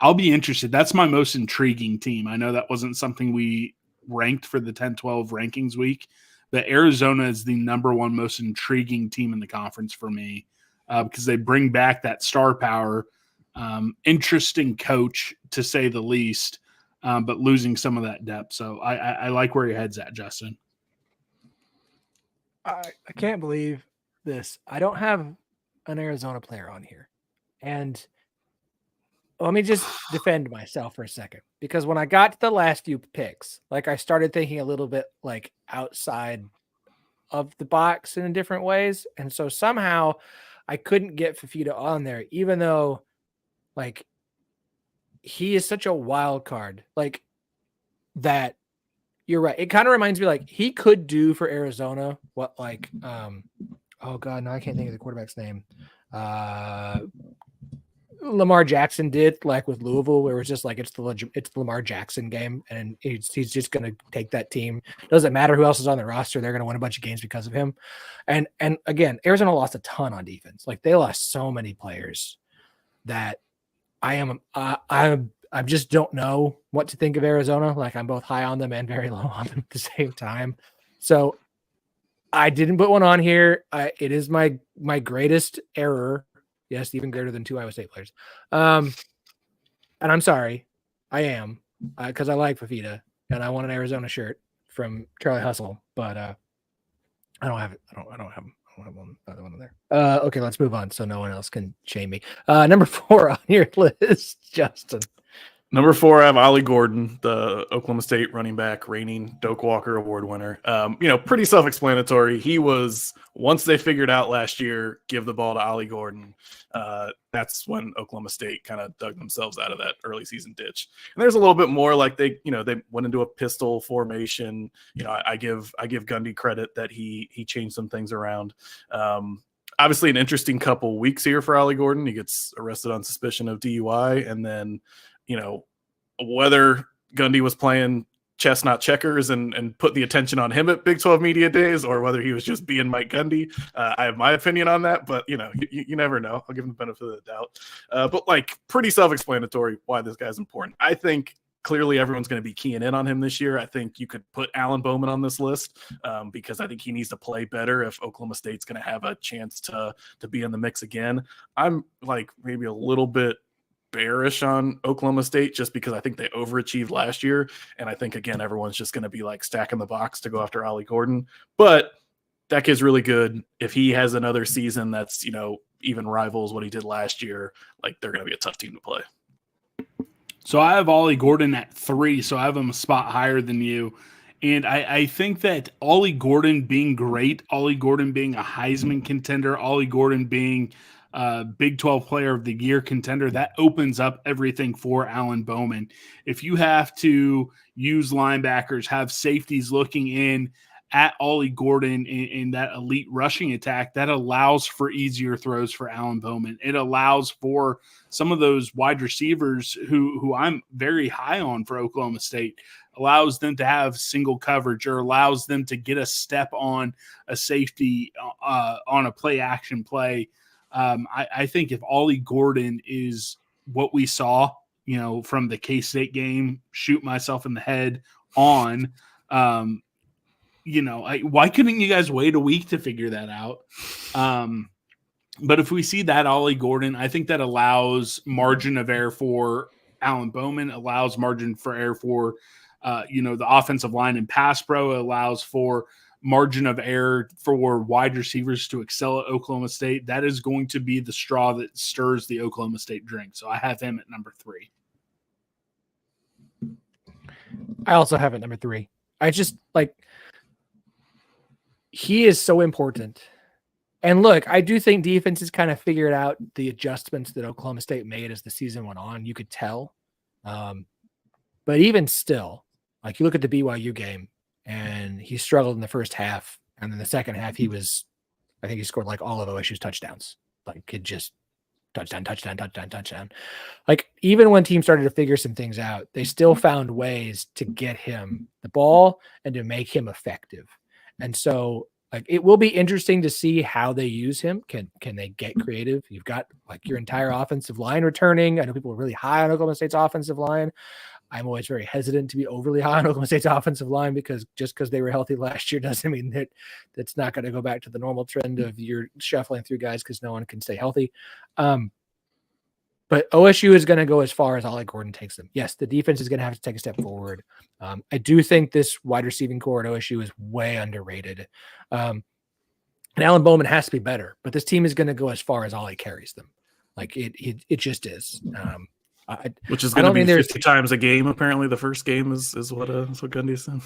I'll be interested. That's my most intriguing team. I know that wasn't something we ranked for the 10-12 rankings week, but Arizona is the number one most intriguing team in the conference for me because they bring back that star power, interesting coach to say the least, but losing some of that depth. So I like where your head's at, Justin. I can't believe this. I don't have an Arizona player on here. And let me just defend myself for a second, because when I got to the last few picks, like I started thinking a little bit like outside of the box in different ways. And so somehow I couldn't get Fifita on there, even though like he is such a wild card. Like that, you're right. It kind of reminds me like he could do for Arizona what like oh god, no, I can't think of the quarterback's name. Lamar Jackson did like with Louisville, where it was just like it's the Lamar Jackson game, and he's just going to take that team. Doesn't matter who else is on the roster; they're going to win a bunch of games because of him. And again, Arizona lost a ton on defense. Like they lost so many players that I just don't know what to think of Arizona. Like I'm both high on them and very low on them at the same time. So I didn't put one on here. It is my greatest error. Yes, even greater than 2 Iowa State players. And I'm sorry. I am. Because I like Fifita and I want an Arizona shirt from Charlie Hustle, but I don't have it. I don't have them. I don't have another one there. Okay, let's move on so no one else can shame me. Number 4 on your list, Justin. Number 4, I have Ollie Gordon, the Oklahoma State running back, reigning Doak Walker Award winner. Pretty self-explanatory. He was, once they figured out last year, give the ball to Ollie Gordon. That's when Oklahoma State kind of dug themselves out of that early season ditch. And there's a little bit more like they went into a pistol formation. I give Gundy credit that he changed some things around. Obviously an interesting couple weeks here for Ollie Gordon. He gets arrested on suspicion of DUI, and then whether Gundy was playing chess, not checkers, and put the attention on him at Big 12 Media Days, or whether he was just being Mike Gundy. I have my opinion on that, but you never know. I'll give him the benefit of the doubt. But like pretty self-explanatory why this guy's important. I think clearly everyone's going to be keying in on him this year. I think you could put Alan Bowman on this list because I think he needs to play better if Oklahoma State's going to have a chance to be in the mix again. I'm like maybe a little bit bearish on Oklahoma State just because I think they overachieved last year. And I think, again, everyone's just going to be like stacking the box to go after Ollie Gordon. But that kid's really good. If he has another season that's, even rivals what he did last year, like they're going to be a tough team to play. So I have Ollie Gordon at 3, so I have him a spot higher than you. And I think that Ollie Gordon being great, Ollie Gordon being a Heisman contender, Ollie Gordon being Big 12 Player of the Year contender, that opens up everything for Alan Bowman. If you have to use linebackers, have safeties looking in at Ollie Gordon in that elite rushing attack, that allows for easier throws for Alan Bowman. It allows for some of those wide receivers who I'm very high on for Oklahoma State, allows them to have single coverage or allows them to get a step on a safety on a play action play. I think if Ollie Gordon is what we saw, from the K-State game, shoot myself in the head on, why couldn't you guys wait a week to figure that out? But if we see that Ollie Gordon, I think that allows margin of error for Alan Bowman, allows margin for error for, the offensive line and pass pro, allows for margin of error for wide receivers to excel at Oklahoma State. That is going to be the straw that stirs the Oklahoma State drink. So I have him at number 3. I also have it number 3. I just he is so important. And look, I do think defenses kind of figured out the adjustments that Oklahoma State made as the season went on. You could tell. But even still, like you look at the BYU game and he struggled in the first half. And then the second half, I think he scored like all of OSU's touchdowns. Like it just touchdown. Like even when teams started to figure some things out, they still found ways to get him the ball and to make him effective. And so Like, it will be interesting to see how they use him. Can they get creative? You've got like your entire offensive line returning. I know people are really high on Oklahoma State's offensive line. I'm always very hesitant to be overly high on Oklahoma State's offensive line, because just because they were healthy last year doesn't mean that that's not going to go back to the normal trend of you're shuffling through guys because no one can stay healthy. But OSU is going to go as far as Ollie Gordon takes them. Yes, the defense is going to have to take a step forward. I do think this wide receiving core at OSU is way underrated. And Alan Bowman has to be better, but this team is going to go as far as Ollie carries them. Like it just is. Which is going to be 50 times a game. Apparently, the first game is what Gundy said.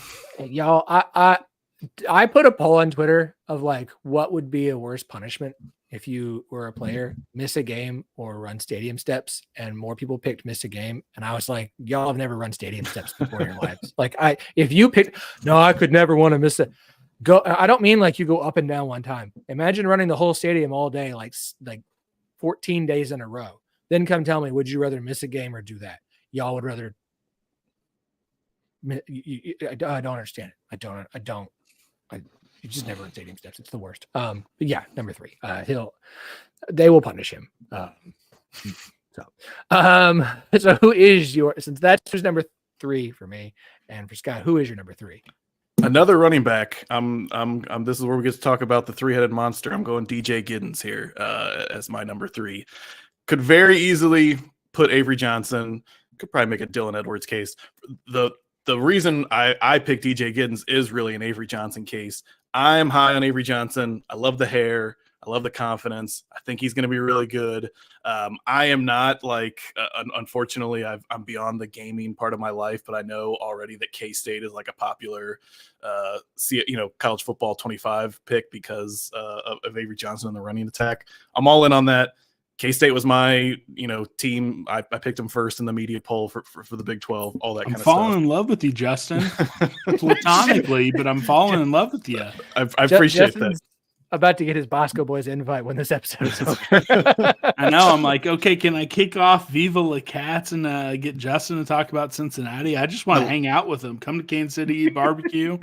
Y'all, I put a poll on Twitter of like, what would be a worse punishment if you were a player, miss a game or run stadium steps, and more people picked miss a game. And I was like, y'all have never run stadium steps before in your lives. Like, if you picked, no, I could never want to miss it. Go. I don't mean like you go up and down one time. Imagine running the whole stadium all day, like 14 days in a row. Then come tell me, would you rather miss a game or do that? Y'all would rather. I don't understand it. I don't. You just never run stadium steps. It's the worst. But yeah, number 3. They will punish him. So who is since that's who's number 3 for me, and for Scott, who is your number 3? Another running back. This is where we get to talk about the 3-headed monster. I'm going DJ Giddens here as my number 3. Could very easily put Avery Johnson. Could probably make a Dylan Edwards case. The reason I picked DJ Giddens is really an Avery Johnson case. I'm high on Avery Johnson. I love the hair. I love the confidence. I think he's going to be really good. I am not like, unfortunately, I'm beyond the gaming part of my life, but I know already that K-State is like a popular, college football 25 pick because of Avery Johnson in the running attack. I'm all in on that. K-State was my, team. I picked them first in the media poll for the Big 12, all that kind of stuff. I'm falling in love with you, Justin. Platonically, but I'm falling in love with you. I appreciate Justin's that. About to get his Boscoe boys invite when this episode is over. I know. I'm like, okay, can I kick off Viva La Cats and get Justin to talk about Cincinnati? I just want to hang out with him. Come to Kansas City, eat barbecue.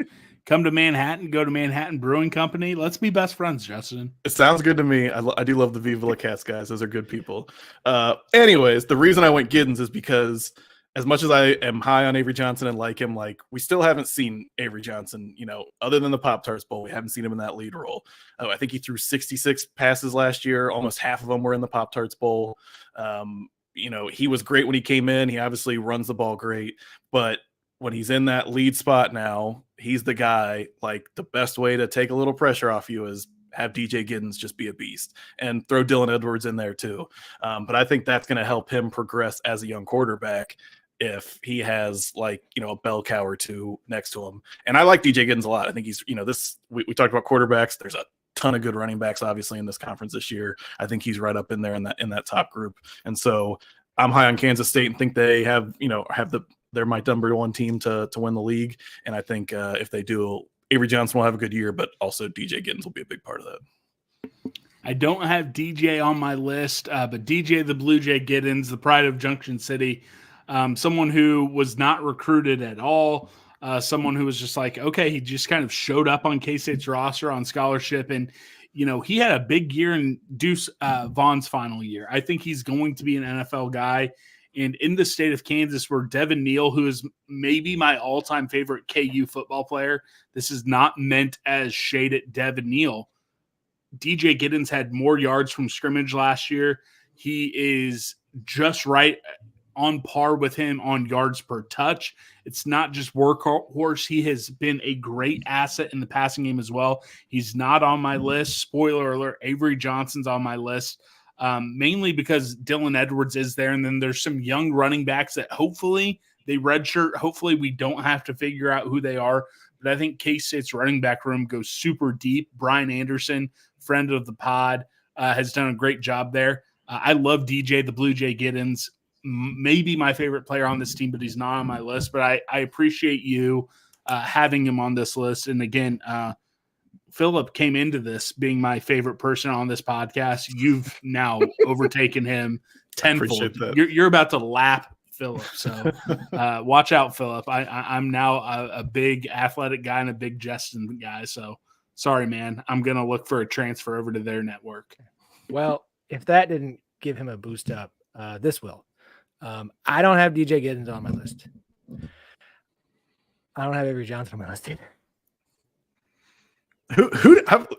Come to Manhattan, go to Manhattan Brewing Company. Let's be best friends, Justin. It sounds good to me. I do love the Viva La Cats guys. Those are good people. Anyways, the reason I went Giddens is because as much as I am high on Avery Johnson and like him, like we still haven't seen Avery Johnson, other than the Pop-Tarts Bowl, we haven't seen him in that lead role. I think he threw 66 passes last year. Almost half of them were in the Pop-Tarts Bowl. He was great when he came in. He obviously runs the ball great, but when he's in that lead spot now, he's the guy. Like, the best way to take a little pressure off you is have DJ Giddens just be a beast and throw Dylan Edwards in there too. But I think that's going to help him progress as a young quarterback if he has a bell cow or two next to him. And I like DJ Giddens a lot. I think he's, we talked about quarterbacks. There's a ton of good running backs, obviously, in this conference this year. I think he's right up in there in that top group. And so I'm high on Kansas State and think they have they're my number 1 team to win the league. And I think if they do, Avery Johnson will have a good year, but also DJ Giddens will be a big part of that. I don't have DJ on my list, but DJ the Blue Jay Giddens, the pride of Junction City, someone who was not recruited at all, someone who was just like, okay, he just kind of showed up on K-State's roster on scholarship. And, he had a big year in Deuce Vaughn's final year. I think he's going to be an NFL guy. And in the state of Kansas, where Devin Neal, who is maybe my all-time favorite KU football player, this is not meant as shade at Devin Neal. DJ Giddens had more yards from scrimmage last year. He is just right on par with him on yards per touch. It's not just workhorse. He has been a great asset in the passing game as well. He's not on my list. Spoiler alert, Avery Johnson's on my list. Mainly because Dylan Edwards is there, and then there's some young running backs that hopefully they redshirt. Hopefully we don't have to figure out who they are, but I think K-State's running back room goes super deep. Brian Anderson, friend of the pod, has done a great job there. I love DJ, the Blue Jay Giddens, maybe my favorite player on this team, but he's not on my list, but I appreciate you having him on this list. And again, Phillip came into this being my favorite person on this podcast. You've now overtaken him tenfold. You're about to lap Phillip. So watch out, Phillip. I'm now a big athletic guy and a big Justin guy. So sorry, man, I'm going to look for a transfer over to their network. Well, if that didn't give him a boost up, this will. I don't have DJ Giddens on my list. I don't have Avery Johnson on my list either.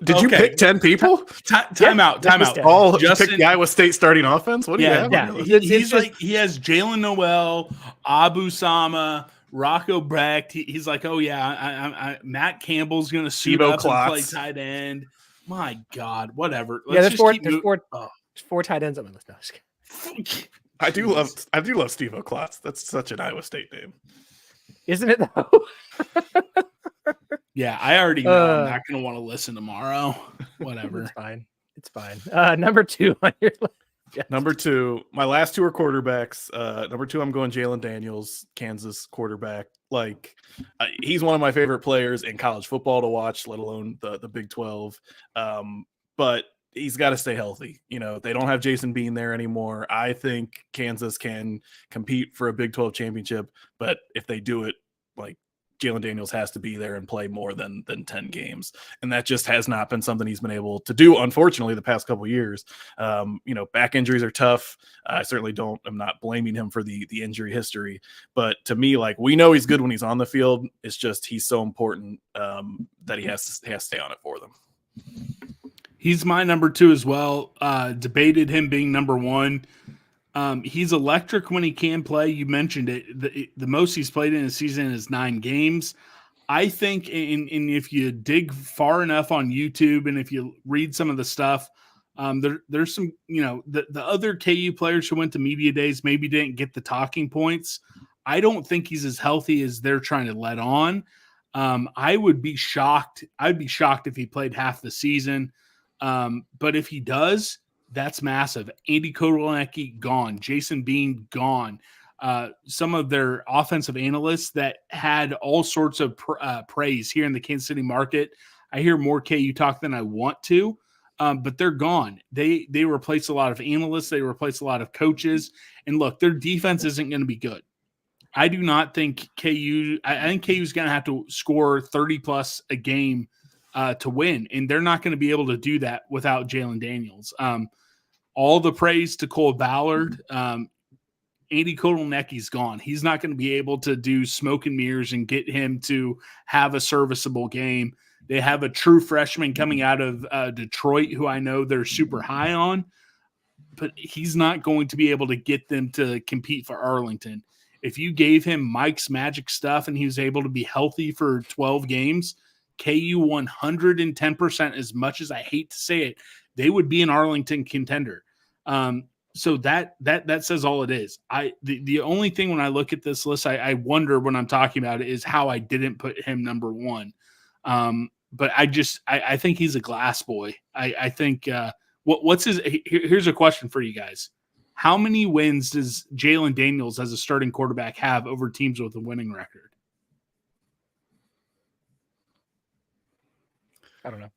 Did you pick 10 people? Time out. All you picked the Iowa State starting offense? What do you have? Yeah. He's like, he has Jalen Noel, Abu Sama, Rocco Brecht. He's like, oh yeah, Matt Campbell's gonna suit up and play tight end. My God, whatever. There's four tight ends on my list now. I do love Steve O'Klotz. That's such an Iowa State name, isn't it though? Yeah, I already know. I'm not going to want to listen tomorrow. Whatever. It's fine. Number 2 on your list. Yes. Number 2, my last 2 are quarterbacks. Number 2, I'm going Jalen Daniels, Kansas quarterback. Like, he's one of my favorite players in college football to watch, let alone the Big 12. But he's got to stay healthy. You know, they don't have Jason Bean there anymore. I think Kansas can compete for a Big 12 championship, but if they do it, like, Jalen Daniels has to be there and play more than 10 games. And that just has not been something he's been able to do, unfortunately, the past couple of years. Back injuries are tough. I certainly I'm not blaming him for the injury history. But to me, like, we know he's good when he's on the field. It's just he's so important that he has to stay on it for them. He's my number 2 as well. Debated him being number 1. He's electric when he can play. You mentioned it. The most he's played in a season is 9 games. I think, and if you dig far enough on YouTube and if you read some of the stuff, there's some, the other KU players who went to media days maybe didn't get the talking points. I don't think he's as healthy as they're trying to let on. I would be shocked. I'd be shocked if he played half the season. But if he does, that's massive. Andy Kotelnicki gone. Jason Bean gone. Some of their offensive analysts that had all sorts of praise here in the Kansas City market. I hear more KU talk than I want to, but they're gone. They replace a lot of analysts. They replace a lot of coaches. And look, their defense isn't going to be good. I do not think KU – I think KU is going to have to score 30-plus a game to win, and they're not going to be able to do that without Jalen Daniels. All the praise to Cole Ballard. Andy Kotelnicki's gone. He's not going to be able to do smoke and mirrors and get him to have a serviceable game. They have a true freshman coming out of Detroit who I know they're super high on, but he's not going to be able to get them to compete for Arlington. If you gave him Mike's magic stuff and he was able to be healthy for 12 games, KU 110%, as much as I hate to say it, they would be an Arlington contender. So that says all it is. The only thing when I look at this list, I wonder when I'm talking about it is how I didn't put him number 1. But I think he's a glass boy. I think what's his? Here's a question for you guys: how many wins does Jalen Daniels as a starting quarterback have over teams with a winning record? I don't know.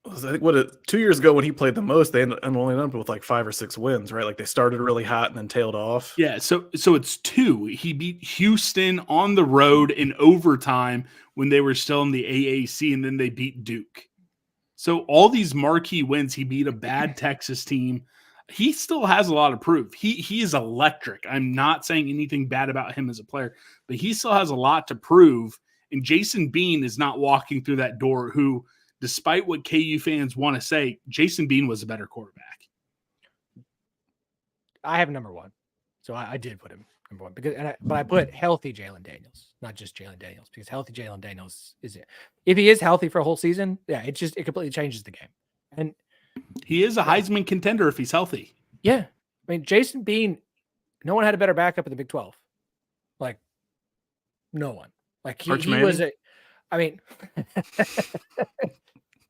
I think 2 years ago when he played the most, they only ended up with like 5 or 6 wins, right? Like they started really hot and then tailed off. Yeah, so it's 2. He beat Houston on the road in overtime when they were still in the AAC, and then they beat Duke. So all these marquee wins, he beat a bad Texas team. He still has a lot of proof. He is electric. I'm not saying anything bad about him as a player, but he still has a lot to prove. And Jason Bean is not walking through that door who – despite what KU fans want to say, Jason Bean was a better quarterback. I have number 1. So I did put him number 1 but I put healthy Jalen Daniels, not just Jalen Daniels, because healthy Jalen Daniels is it. If he is healthy for a whole season, yeah, it completely changes the game. And he is a Heisman contender if he's healthy. Yeah. I mean, Jason Bean, no one had a better backup in the Big 12. Like, no one. Like he was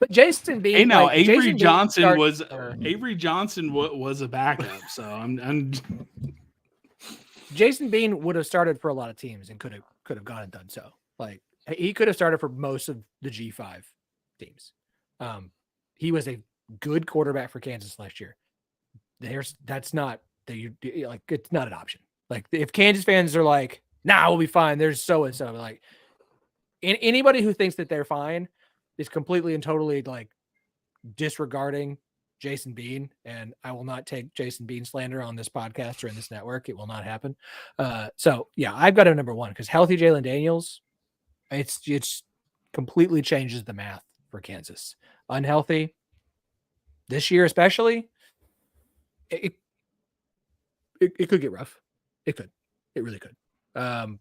but Jason Bean. Hey, now Avery Johnson was a backup. So I'm Jason Bean would have started for a lot of teams and could have gone and done so. Like he could have started for most of the G5 teams. He was a good quarterback for Kansas last year. It's not an option. Like if Kansas fans are like, nah, we'll be fine. There's so and so. Like anybody who thinks that they're fine is completely and totally like disregarding Jason Bean, and I will not take Jason Bean slander on this podcast or in this network. It will not happen. So yeah, I've got him number one because healthy Jalen Daniels, it's completely changes the math for Kansas. Unhealthy this year, especially, it could get rough. It could. It really could. All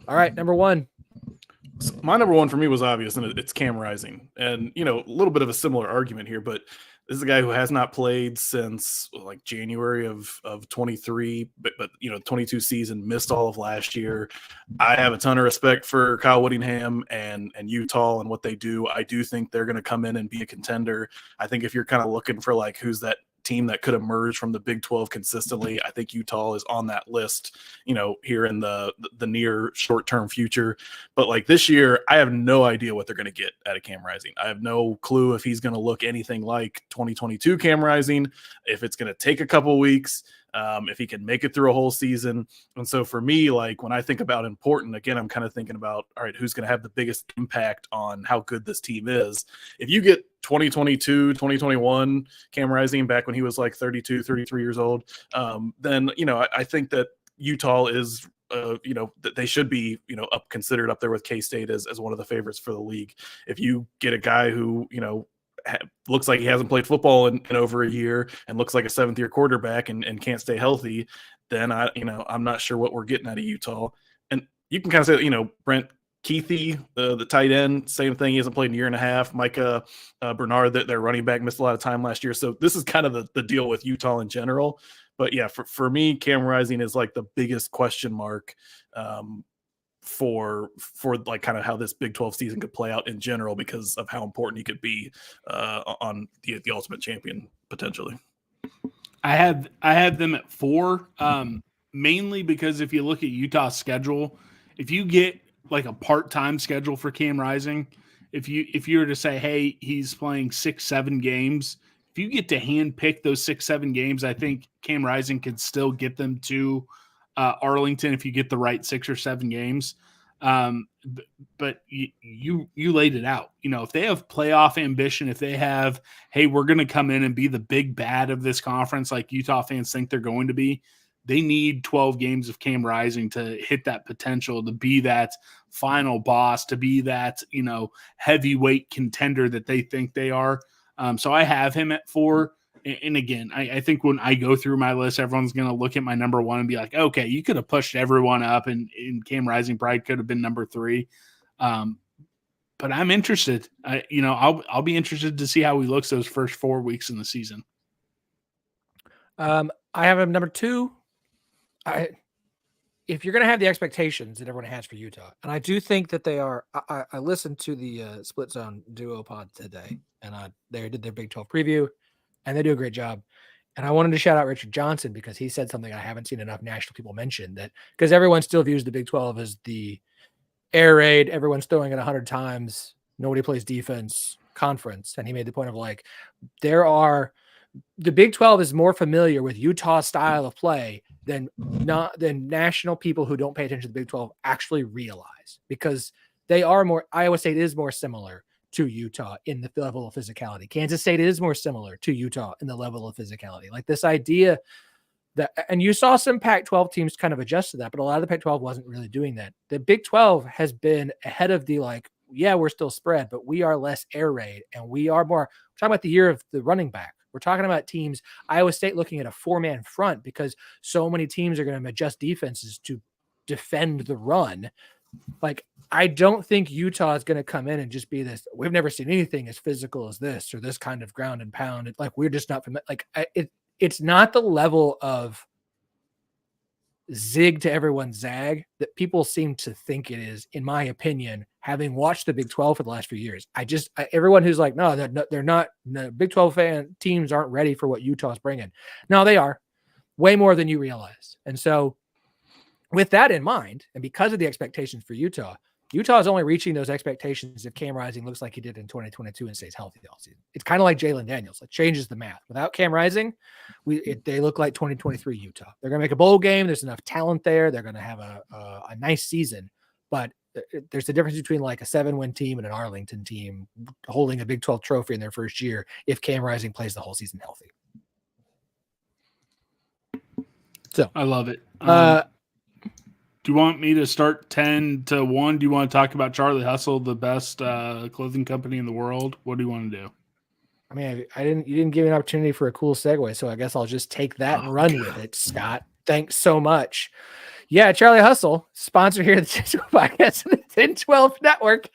right, number one. So my number one for me was obvious, and it's Cam Rising. And, you know, a little bit of a similar argument here, but this is a guy who has not played since like January of 23, but you know, 22 season, missed all of last year. I have a ton of respect for Kyle Whittingham and Utah and what they do. I do think they're going to come in and be a contender. I think if you're kind of looking for like who's that team that could emerge from the Big 12 consistently, I think Utah is on that list, you know, here in the near short-term future. But like this year, I have no idea what they're going to get out of Cam Rising. I have no clue if he's going to look anything like 2022 Cam Rising, if it's going to take a couple weeks, if he can make it through a whole season. And so for me, like when I think about important, again, I'm kind of thinking about, all right, who's going to have the biggest impact on how good this team is. If you get 2022, 2021 Cam Rising back when he was like 32, 33 years old, then, you know, I think that Utah is, you know, that they should be, you know, considered up there with K-State as one of the favorites for the league. If you get a guy who, you know, looks like he hasn't played football in over a year and looks like a seventh-year quarterback and can't stay healthy, then I'm not sure what we're getting out of Utah. And you can kind of say, you know, Brent Keithy, the tight end, same thing. He hasn't played in a year and a half. Micah Bernard, their running back, missed a lot of time last year. So this is kind of the deal with Utah in general. But yeah, for me, Cam Rising is like the biggest question mark for like kind of how this Big 12 season could play out in general because of how important he could be on the ultimate champion potentially. I have them at 4, mainly because if you look at Utah's schedule, if you get like a part-time schedule for Cam Rising, if you were to say, hey, he's playing 6-7 games, if you get to hand pick those 6-7 games, I think Cam Rising could still get them to Arlington if you get the right 6 or 7 games. But you laid it out. You know, if they have playoff ambition, if they have, hey, we're going to come in and be the big bad of this conference like Utah fans think they're going to be, they need 12 games of Cam Rising to hit that potential, to be that final boss, to be that, you know, heavyweight contender that they think they are. So I have him at 4. And again, I think when I go through my list, everyone's going to look at my number 1 and be like, okay, you could have pushed everyone up and Cam Rising probably could have been number 3. But I'm interested. I'll be interested to see how he looks those first 4 weeks in the season. I have him number 2. If you're going to have the expectations that everyone has for Utah, and I do think that they are, I listened to the Split Zone Duo pod today, and they did their Big 12 preview, and they do a great job. And I wanted to shout out Richard Johnson because he said something I haven't seen enough national people mention, that because everyone still views the Big 12 as the air raid, everyone's throwing it 100 times, nobody plays defense conference. And he made the point of like, the Big 12 is more familiar with Utah's style of play than national people who don't pay attention to the Big 12 actually realize, because Iowa State is more similar to Utah in the level of physicality. Kansas State is more similar to Utah in the level of physicality. Like this idea that, and you saw some Pac-12 teams kind of adjust to that, but a lot of the Pac-12 wasn't really doing that. The Big 12 has been ahead of the like, yeah, we're still spread, but we are less air raid, and we are more. We're talking about the year of the running back. We're talking about teams, Iowa State looking at a 4-man front because so many teams are going to adjust defenses to defend the run. Like, I don't think Utah is going to come in and just be this, we've never seen anything as physical as this, or this kind of ground and pound. It's like, we're just not familiar. Like, it's not the level of zig to everyone's zag that people seem to think it is, in my opinion, having watched the Big 12 for the last few years. Everyone who's like, no, they're not, no, Big 12 fan teams aren't ready for what Utah's bringing. No, they are way more than you realize. And so with that in mind, and because of the expectations for Utah is only reaching those expectations if Cam Rising looks like he did in 2022 and stays healthy all season. It's kind of like Jalen Daniels. It changes the math. Without Cam Rising, they look like 2023 Utah. They're going to make a bowl game. There's enough talent there. They're going to have a nice season. But there's a difference between like a 7-win team and an Arlington team holding a Big 12 trophy in their first year if Cam Rising plays the whole season healthy. So I love it. Do you want me to start 10-1? Do you want to talk about Charlie Hustle, the best clothing company in the world? What do you want to do? I mean, you didn't give me an opportunity for a cool segue, so I guess I'll just take that and run with it, Scott. Thanks so much. Yeah, Charlie Hustle, sponsor here at the podcast and the 10-12 Network.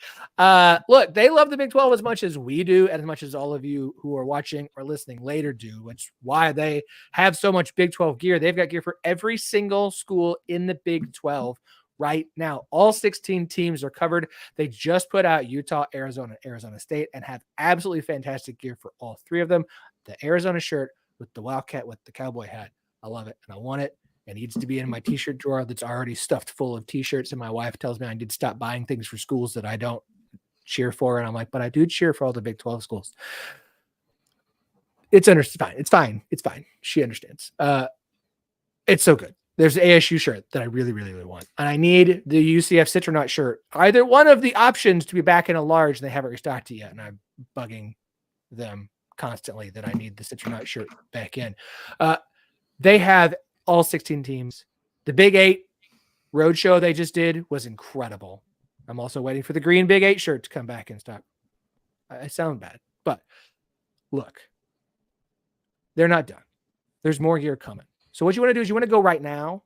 Look, they love the Big 12 as much as we do, and as much as all of you who are watching or listening later do, which is why they have so much Big 12 gear. They've got gear for every single school in the Big 12 right now. All 16 teams are covered. They just put out Utah, Arizona, Arizona State, and have absolutely fantastic gear for all three of them. The Arizona shirt with the Wildcat with the cowboy hat. I love it, and I want it. It needs to be in my t-shirt drawer that's already stuffed full of t-shirts. And my wife tells me I need to stop buying things for schools that I don't cheer for. And I'm like, but I do cheer for all the Big 12 schools. It's fine. It's fine. It's fine. She understands. It's so good. There's an ASU shirt that I really, really, really want. And I need the UCF Citronaut shirt. Either one of the options to be back in a large, and they haven't restocked it yet. And I'm bugging them constantly that I need the Citronaut shirt back in. They have all 16 teams. The Big 8 roadshow they just did was incredible. I'm also waiting for the green Big 8 shirt to come back in stock. I sound bad, but look, they're not done. There's more gear coming. So what you want to do is you want to go right now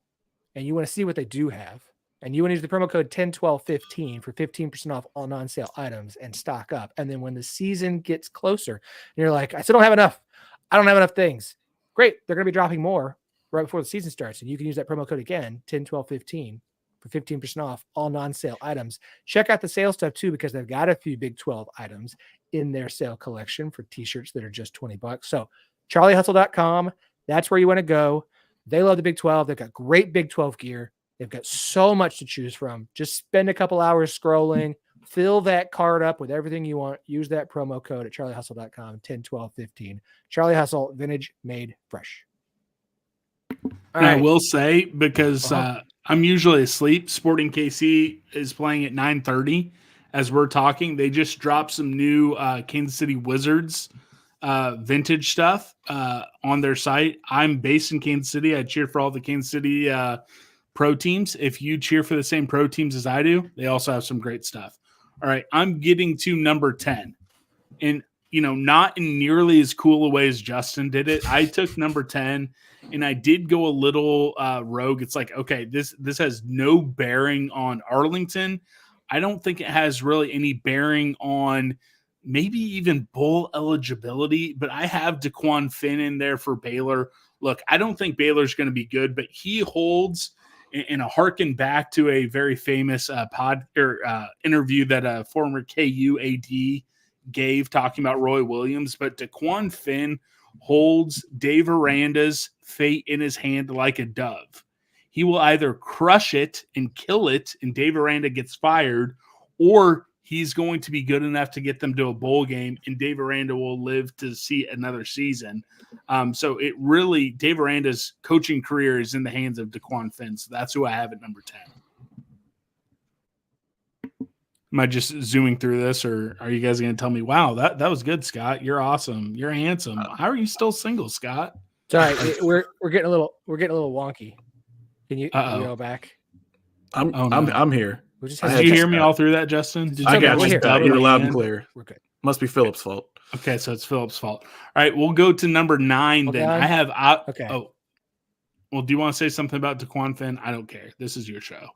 and you want to see what they do have. And you want to use the promo code 101215 for 15% off all non-sale items and stock up. And then when the season gets closer, and you're like, I still don't have enough. I don't have enough things. Great. They're going to be dropping more right before the season starts. And you can use that promo code again, 101215 for 15% off all non-sale items. Check out the sale stuff too, because they've got a few Big 12 items in their sale collection for t-shirts that are just $20. So charliehustle.com, that's where you want to go. They love the Big 12. They've got great Big 12 gear. They've got so much to choose from. Just spend a couple hours scrolling, fill that card up with everything you want. Use that promo code at charliehustle.com, 101215. Charlie Hustle, vintage made fresh. And I will say, because I'm usually asleep, Sporting KC is playing at 9:30 as we're talking. They just dropped some new Kansas City Wizards vintage stuff on their site. I'm based in Kansas City. I cheer for all the Kansas City pro teams. If you cheer for the same pro teams as I do, they also have some great stuff. All right, I'm getting to number 10. And, not in nearly as cool a way as Justin did it. I took number 10, and I did go a little rogue. It's like, okay, this has no bearing on Arlington. I don't think it has really any bearing on maybe even bowl eligibility, but I have DeQuan Finn in there for Baylor. Look, I don't think Baylor's going to be good, but he holds – and a harken back to a very famous interview that a former KU AD gave talking about Roy Williams. But DeQuan Finn holds Dave Aranda's fate in his hand like a dove. He will either crush it and kill it, and Dave Aranda gets fired, or he's going to be good enough to get them to a bowl game, and Dave Aranda will live to see another season. So it really, Dave Aranda's coaching career is in the hands of DeQuan Finn. So that's who I have at number 10. Am I just zooming through this, or are you guys going to tell me, wow, that was good, Scott. You're awesome. You're handsome. How are you still single, Scott? Sorry, we're getting a little wonky. Can you go back? I'm here. Did you hear me all through that, Justin? I got you. You were loud and clear. We're good. Must be Philip's fault. Okay, so it's Philip's fault. All right, we'll go to number 9 then. I have okay. Oh, well, do you want to say something about DeQuan Finn? I don't care. This is your show.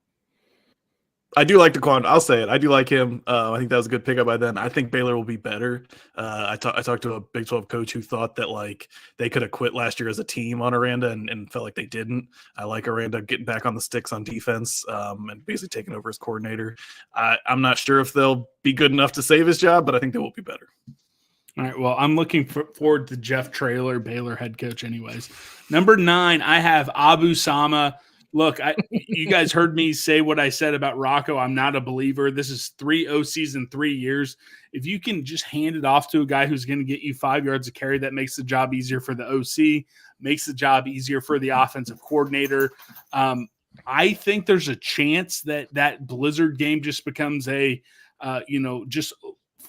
I do like DeQuan. I'll say it. I do like him. I think that was a good pickup by then. I think Baylor will be better. I talked to a Big 12 coach who thought that they could have quit last year as a team on Aranda and felt like they didn't. I like Aranda getting back on the sticks on defense and basically taking over as coordinator. I'm not sure if they'll be good enough to save his job, but I think they will be better. All right. Well, I'm looking forward to Jeff Traylor, Baylor head coach anyways. Number 9, I have Abu Sama. Look, you guys heard me say what I said about Rocco. I'm not a believer. This is 3 OCs in 3 years. If you can just hand it off to a guy who's going to get you 5 yards of carry, that makes the job easier for the OC, makes the job easier for the offensive coordinator. I think there's a chance that Blizzard game just becomes a, just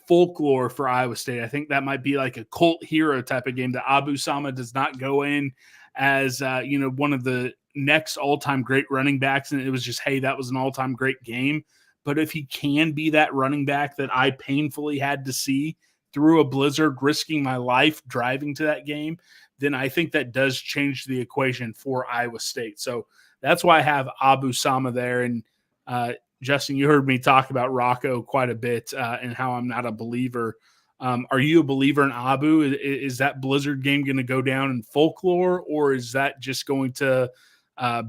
folklore for Iowa State. I think that might be like a cult hero type of game that Abu Sama does not go in as, one of the next all-time great running backs. And it was just, hey, that was an all-time great game. But if he can be that running back that I painfully had to see through a blizzard, risking my life driving to that game, then I think that does change the equation for Iowa State. So that's why I have Abu Sama there. And Justin, you heard me talk about Rocco quite a bit and how I'm not a believer. Are you a believer in Abu? Is that Blizzard game going to go down in folklore, or is that just going to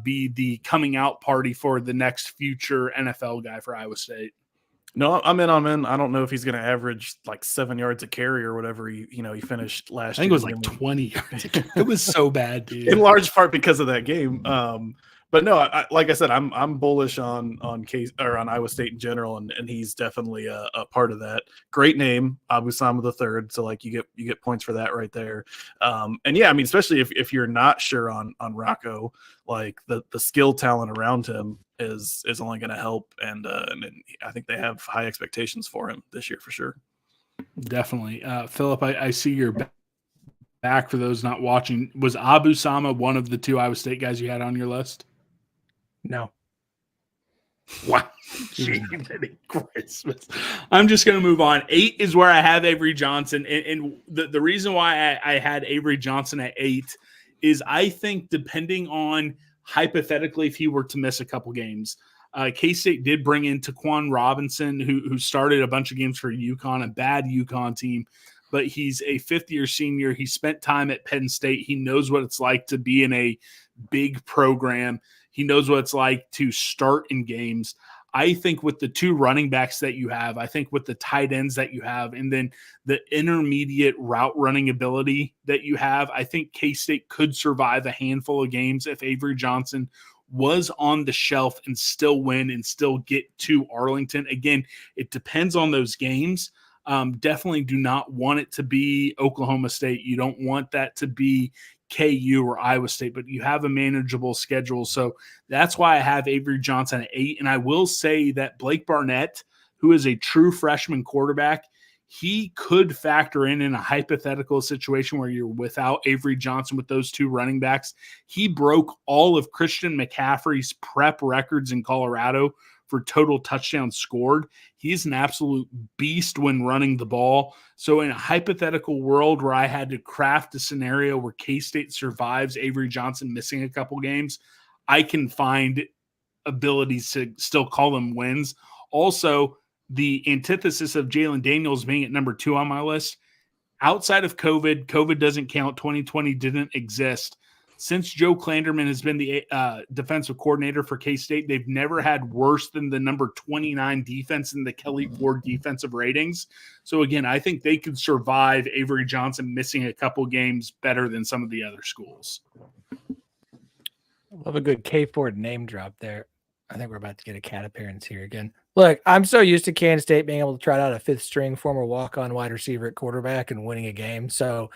be the coming out party for the next future NFL guy for Iowa State? No, I'm in. I don't know if he's going to average like 7 yards a carry or whatever he finished last year. I think it was like 20 yards. It was so bad, dude. In large part because of that game. But no, like I said, I'm bullish on Iowa State in general, and he's definitely a part of that. Great name, Abu Sama the third. So like you get points for that right there. And yeah, I mean, especially if you're not sure on Rocco, like the skill talent around him is only going to help, and I think they have high expectations for him this year for sure. Definitely, Phillip. I see your back. For those not watching, was Abu Sama one of the two Iowa State guys you had on your list? No. Wow. Christmas. I'm just going to move on. 8 is where I have Avery Johnson. And the reason why I had Avery Johnson at 8 is I think depending on hypothetically if he were to miss a couple games, K-State did bring in Taquan Robinson, who started a bunch of games for UConn, a bad UConn team, but he's a fifth-year senior. He spent time at Penn State. He knows what it's like to be in a big program. He knows what it's like to start in games. I think with the two running backs that you have, I think with the tight ends that you have, and then the intermediate route running ability that you have, I think K-State could survive a handful of games if Avery Johnson was on the shelf and still win and still get to Arlington. Again, it depends on those games. Definitely do not want it to be Oklahoma State. You don't want that to be KU or Iowa State, but you have a manageable schedule. So that's why I have Avery Johnson at 8. And I will say that Blake Barnett, who is a true freshman quarterback, he could factor in a hypothetical situation where you're without Avery Johnson with those two running backs. He broke all of Christian McCaffrey's prep records in Colorado for total touchdowns scored. He's an absolute beast when running the ball. So in a hypothetical world where I had to craft a scenario where K-State survives Avery Johnson missing a couple games, I can find abilities to still call them wins. Also, the antithesis of Jalen Daniels being at number 2 on my list, outside of COVID doesn't count. 2020 didn't exist. Since Joe Klanderman has been the defensive coordinator for K-State, they've never had worse than the number 29 defense in the Kelly Ford defensive ratings. So, again, I think they could survive Avery Johnson missing a couple games better than some of the other schools. Love a good K Ford name drop there. I think we're about to get a cat appearance here again. Look, I'm so used to Kansas State being able to trot out a fifth-string former walk-on wide receiver at quarterback and winning a game. So,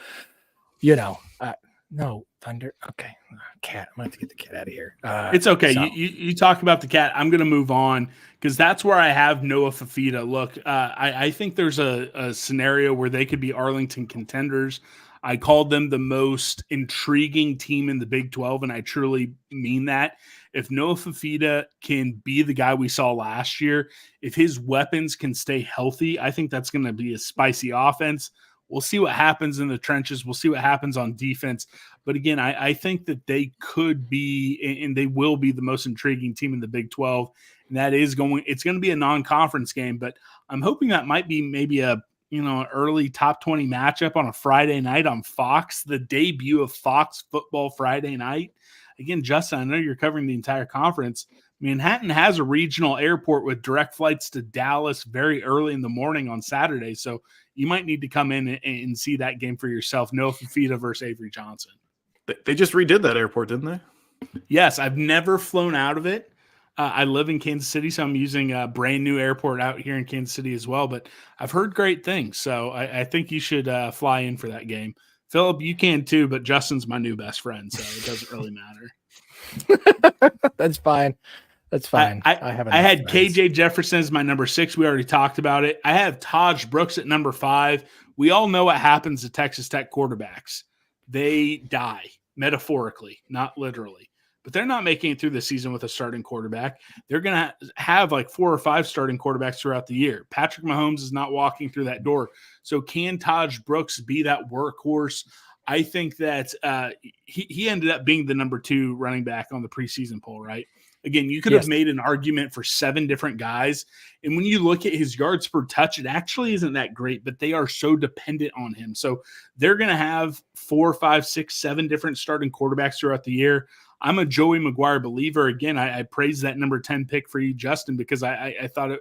no, Thunder. Okay. Cat. I'm going to have to get the cat out of here. It's okay. So. You talk about the cat. I'm going to move on because that's where I have Noah Fafita. Look, I think there's a scenario where they could be Arlington contenders. I called them the most intriguing team in the Big 12, and I truly mean that. If Noah Fafita can be the guy we saw last year, if his weapons can stay healthy, I think that's going to be a spicy offense. We'll see what happens in the trenches. We'll see what happens on defense. But again, I think that they could be, and they will be, the most intriguing team in the Big 12. And that is it's going to be a non-conference game, but I'm hoping that might be maybe an early top 20 matchup on a Friday night on Fox, the debut of Fox football Friday night. Again, Justin, I know you're covering the entire conference. Manhattan has a regional airport with direct flights to Dallas very early in the morning on Saturday. So you might need to come in and see that game for yourself. Noah Fafita versus Avery Johnson. They just redid that airport, didn't they? Yes, I've never flown out of it. I live in Kansas City, so I'm using a brand new airport out here in Kansas City as well. But I've heard great things, so I think you should fly in for that game. Phillip, you can too, but Justin's my new best friend, so it doesn't really matter. That's fine. That's fine. I have I enough had friends. KJ Jefferson as my number 6. We already talked about it. I have Taj Brooks at number 5. We all know what happens to Texas Tech quarterbacks. They die, metaphorically, not literally. But they're not making it through the season with a starting quarterback. They're going to have like 4 or 5 starting quarterbacks throughout the year. Patrick Mahomes is not walking through that door. So can Taj Brooks be that workhorse? I think that he ended up being the number 2 running back on the preseason poll, right? Again, you could have Yes. made an argument for 7 different guys. And when you look at his yards per touch, it actually isn't that great, but they are so dependent on him. So they're going to have 4, 5, 6, 7 different starting quarterbacks throughout the year. I'm a Joey McGuire believer. Again, I praise that number 10 pick for you, Justin, because I thought it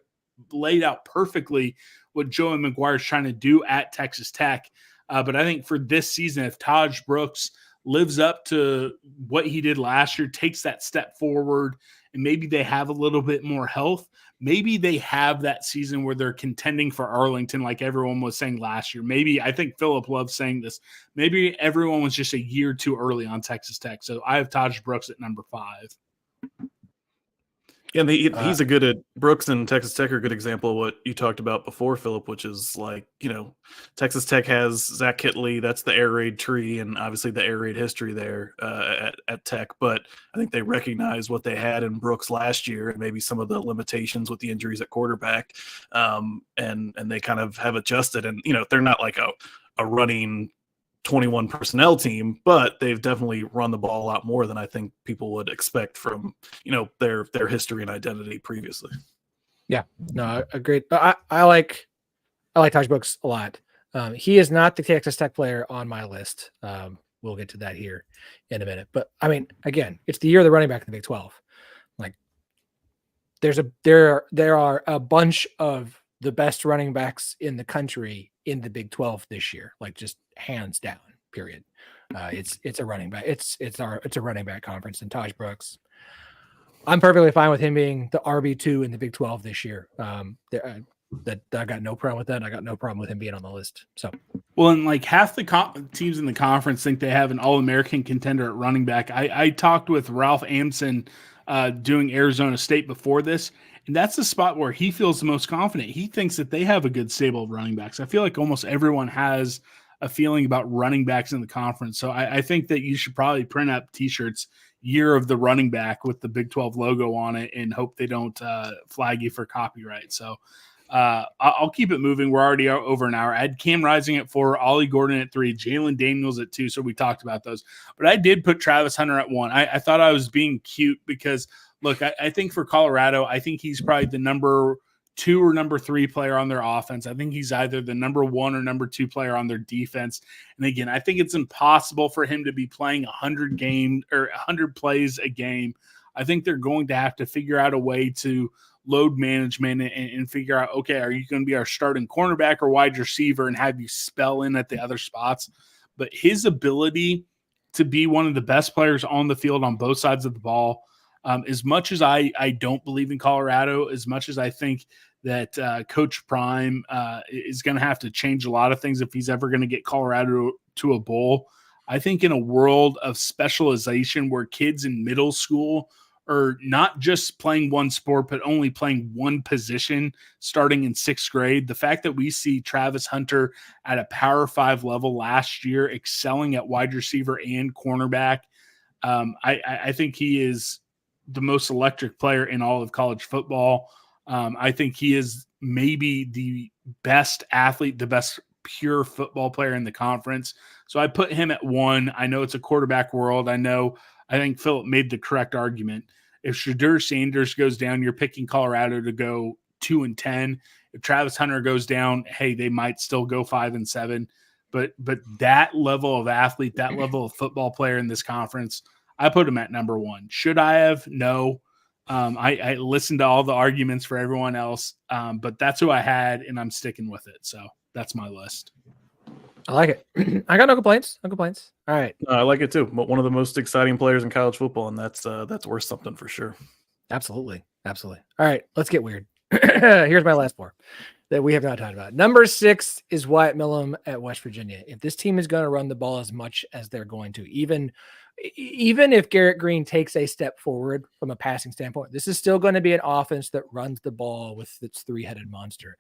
laid out perfectly what Joey McGuire is trying to do at Texas Tech. But I think for this season, if Taj Brooks lives up to what he did last year, takes that step forward, and maybe they have a little bit more health, maybe they have that season where they're contending for Arlington like everyone was saying last year. Maybe, I think Phillip loves saying this, maybe everyone was just a year too early on Texas Tech. So I have Taj Brooks at number 5. Yeah, and he's a good at Brooks and Texas Tech are a good example of what you talked about before, Phillip, which is like, Texas Tech has Zach Kittley. That's the air raid tree and obviously the air raid history there at Tech. But I think they recognize what they had in Brooks last year and maybe some of the limitations with the injuries at quarterback. And they kind of have adjusted. And, they're not like a running 21 personnel team, but they've definitely run the ball a lot more than I think people would expect from, their history and identity previously. Yeah, no, I agree. I like Taj Brooks a lot. He is not the Texas Tech player on my list. We'll get to that here in a minute. But I mean, again, it's the year of the running back in the Big 12. Like, there are a bunch of the best running backs in the country in the Big 12 this year, like just hands down, period. It's a running back. It's a running back conference, and Taj Brooks, I'm perfectly fine with him being the RB2 in the Big 12 this year. That I got no problem with that. I got no problem with him being on the list. So, well, and like half the teams in the conference think they have an All-American contender at running back. I talked with Ralph Amson doing Arizona State before this, and that's the spot where he feels the most confident. He thinks that they have a good stable of running backs. I feel like almost everyone has a feeling about running backs in the conference. So I think that you should probably print up T-shirts, year of the running back with the Big 12 logo on it, and hope they don't flag you for copyright. So I'll keep it moving. We're already over an hour. I had Cam Rising at 4, Ollie Gordon at 3, Jalen Daniels at 2. So we talked about those, but I did put Travis Hunter at 1. I thought I was being cute because look, I think for Colorado, I think he's probably the number 2 or number 3 player on their offense. I think he's either the number 1 or number 2 player on their defense. And again, I think it's impossible for him to be playing 100 games or 100 plays a game. I think they're going to have to figure out a way to load management and figure out, okay, are you going to be our starting cornerback or wide receiver and have you spell in at the other spots? But his ability to be one of the best players on the field on both sides of the ball, as much as I don't believe in Colorado, as much as I think that Coach Prime is going to have to change a lot of things if he's ever going to get Colorado to a bowl, I think in a world of specialization where kids in middle school are not just playing one sport, but only playing one position starting in 6th grade. The fact that we see Travis Hunter at a Power 5 level last year, excelling at wide receiver and cornerback, I think he is the most electric player in all of college football. I think he is maybe the best athlete, the best pure football player in the conference. So I put him at 1. I know it's a quarterback world. I think Phillip made the correct argument. If Shadur Sanders goes down, you're picking Colorado to go 2-10. If Travis Hunter goes down, hey, they might still go 5-7. But that level of athlete, that level of football player in this conference, I put him at number 1. Should I have? No. I listened to all the arguments for everyone else, but that's who I had, and I'm sticking with it. So that's my list. I like it. I got no complaints. No complaints. All right. I like it too. But one of the most exciting players in college football, and that's worth something for sure. Absolutely. Absolutely. All right. Let's get weird. Here's my last 4 that we have not talked about. Number 6 is Wyatt Millum at West Virginia. If this team is going to run the ball as much as they're going to, even even if Garrett Green takes a step forward from a passing standpoint, this is still going to be an offense that runs the ball with its three-headed monster.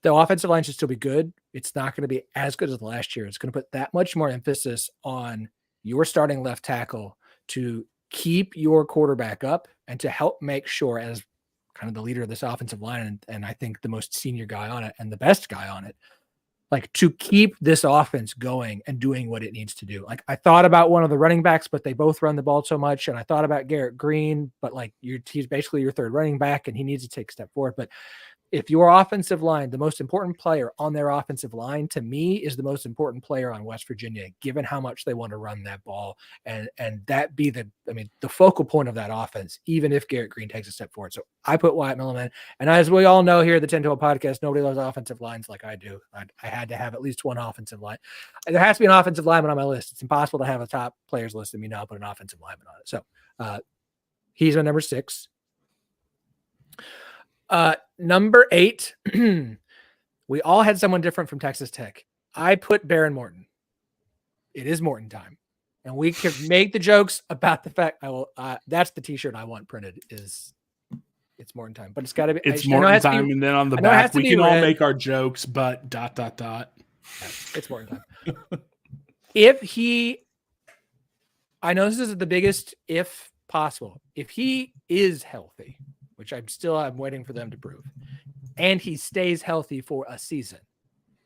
The offensive line should still be good. It's not going to be as good as last year. It's going to put that much more emphasis on your starting left tackle to keep your quarterback up and to help make sure, as kind of the leader of this offensive line, and I think the most senior guy on it and the best guy on it, like to keep this offense going and doing what it needs to do. Like I thought about one of the running backs, but they both run the ball so much. And I thought about Garrett Green, but like he's basically your third running back and he needs to take a step forward. But if your offensive line, the most important player on their offensive line to me is the most important player on West Virginia, given how much they want to run that ball and that be the focal point of that offense, even if Garrett Green takes a step forward. So I put Wyatt Milliman, and as we all know here at the 10-12 podcast, nobody loves offensive lines like I do. I had to have at least one offensive line. There has to be an offensive lineman on my list. It's impossible to have a top players list and me not put an offensive lineman on it. So he's my number 6. Number 8, we all had someone different from Texas Tech. I put Baron Morton. It is Morton time. And we could make the jokes about the fact that's the t-shirt I want printed is it's Morton time, but it's got to be, it's Morton time. And then on the back, we can all make our jokes, but ... Yeah, it's Morton time. I know this is the biggest if possible. If he is healthy, which I'm waiting for them to prove, and he stays healthy for a season.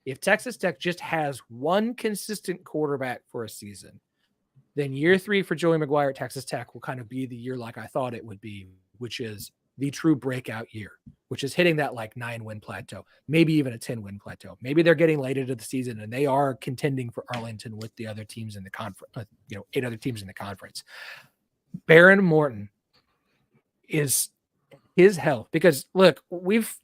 If Texas Tech just has one consistent quarterback for a season, then year 3 for Joey McGuire at Texas Tech will kind of be the year like I thought it would be, which is the true breakout year, which is hitting that like 9-win plateau, maybe even a 10-win plateau. Maybe they're getting late into the season and they are contending for Arlington with the other teams in the conference, 8 other teams in the conference. Baron Morton is his health, because look, we've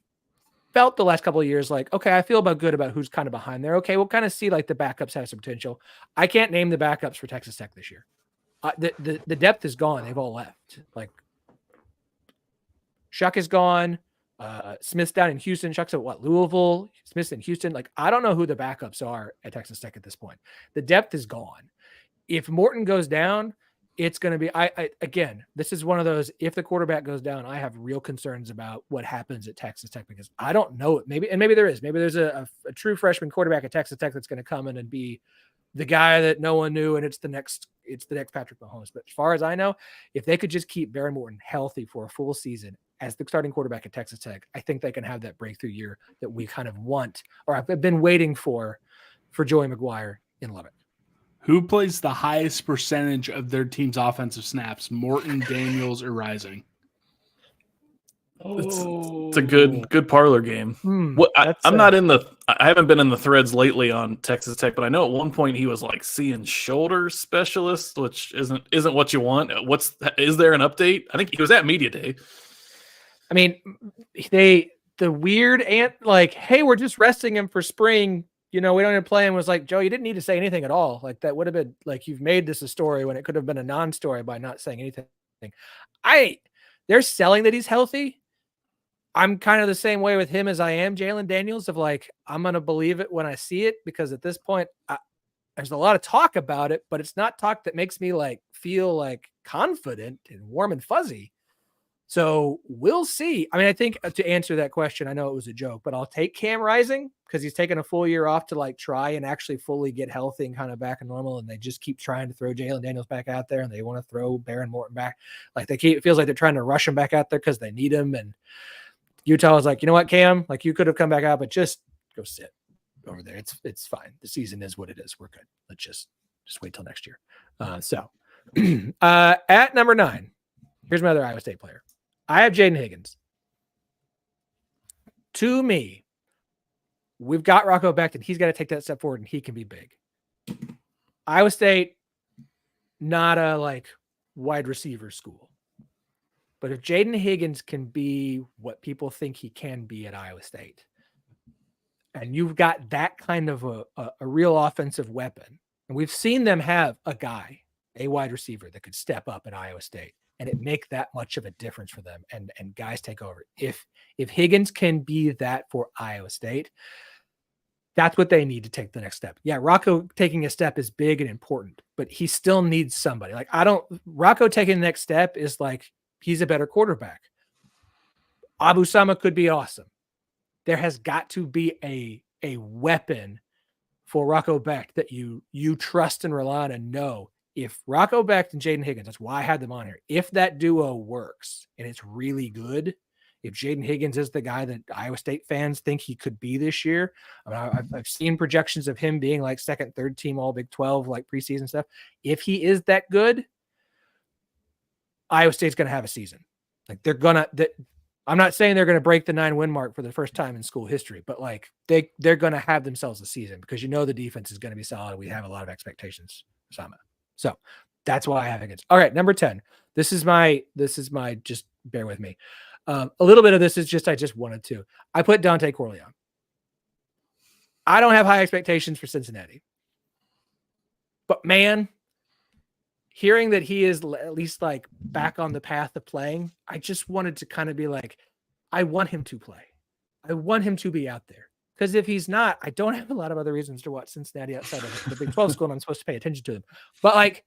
felt the last couple of years like, okay, I feel good about who's kind of behind there. Okay, we'll kind of see like the backups have some potential. I can't name the backups for Texas Tech this year. The depth is gone. They've all left. Like Shuck is gone. Smith's down in Houston. Shuck's at Louisville. Smith's in Houston. Like I don't know who the backups are at Texas Tech at this point. The depth is gone. If Morton goes down, it's going to be, again, this is one of those, if the quarterback goes down, I have real concerns about what happens at Texas Tech, because I don't know it. Maybe there's a true freshman quarterback at Texas Tech that's going to come in and be the guy that no one knew. And it's the next Patrick Mahomes. But as far as I know, if they could just keep Baron Morton healthy for a full season as the starting quarterback at Texas Tech, I think they can have that breakthrough year that we kind of want, or I've been waiting for Joey McGuire in Lubbock. Who plays the highest percentage of their team's offensive snaps? Morton, Daniels, or Rising? It's a good parlor game. I haven't been in the threads lately on Texas Tech, but I know at one point he was like seeing shoulder specialist, which isn't what you want. Is there an update? I think he was at media day. I mean, the weird like, hey, we're just resting him for spring. We don't even play him, was like, Joe, you didn't need to say anything at all. Like that would have been like, you've made this a story when it could have been a non-story by not saying anything. They're selling that he's healthy. I'm kind of the same way with him as I am Jalen Daniels, of like, I'm going to believe it when I see it, because at this point there's a lot of talk about it, but it's not talk that makes me like feel like confident and warm and fuzzy. So we'll see. I mean, I think to answer that question, I know it was a joke, but I'll take Cam Rising because he's taken a full year off to like try and actually fully get healthy and kind of back in normal. And they just keep trying to throw Jalen Daniels back out there, and they want to throw Baron Morton back. Like it feels like they're trying to rush him back out there because they need him. And Utah was like, you know what, Cam, like you could have come back out, but just go sit over there. It's fine. The season is what it is. We're good. Let's just wait till next year. At number 9, here's my other Iowa State player. I have Jaden Higgins. To me, we've got Rocco Beckton. He's got to take that step forward, and he can be big. Iowa State, not a like wide receiver school. But if Jaden Higgins can be what people think he can be at Iowa State, and you've got that kind of a real offensive weapon, and we've seen them have a wide receiver that could step up at Iowa State, and it make that much of a difference for them, and guys take over. If Higgins can be that for Iowa State, That's what they need to take the next step. Yeah, Rocco taking a step is big and important, but he still needs somebody. Like Rocco taking the next step is like he's a better quarterback. Abu Sama could be awesome. There has got to be a weapon for Rocco Becht that you trust and rely on and know if Rocco Becht and Jaden Higgins, that's why I had them on here. If that duo works and it's really good, if Jaden Higgins is the guy that Iowa State fans think he could be this year, I mean, I've seen projections of him being like second, third team All Big 12, like preseason stuff. If he is that good, Iowa State's going to have a season. Like I'm not saying they're going to break the 9-win mark for the first time in school history, but like they're going to have themselves a season because the defense is going to be solid. We have a lot of expectations, Osama. So that's why I have Higgins. All right, number 10. This is my just bear with me. A little bit of this is just I just wanted to. I put Dante Corleone. I don't have high expectations for Cincinnati, but man, hearing that he is at least like back on the path of playing, I just wanted to kind of be like, I want him to play. I want him to be out there. Because if he's not, I don't have a lot of other reasons to watch Cincinnati outside of the Big 12 school, and I'm supposed to pay attention to them. But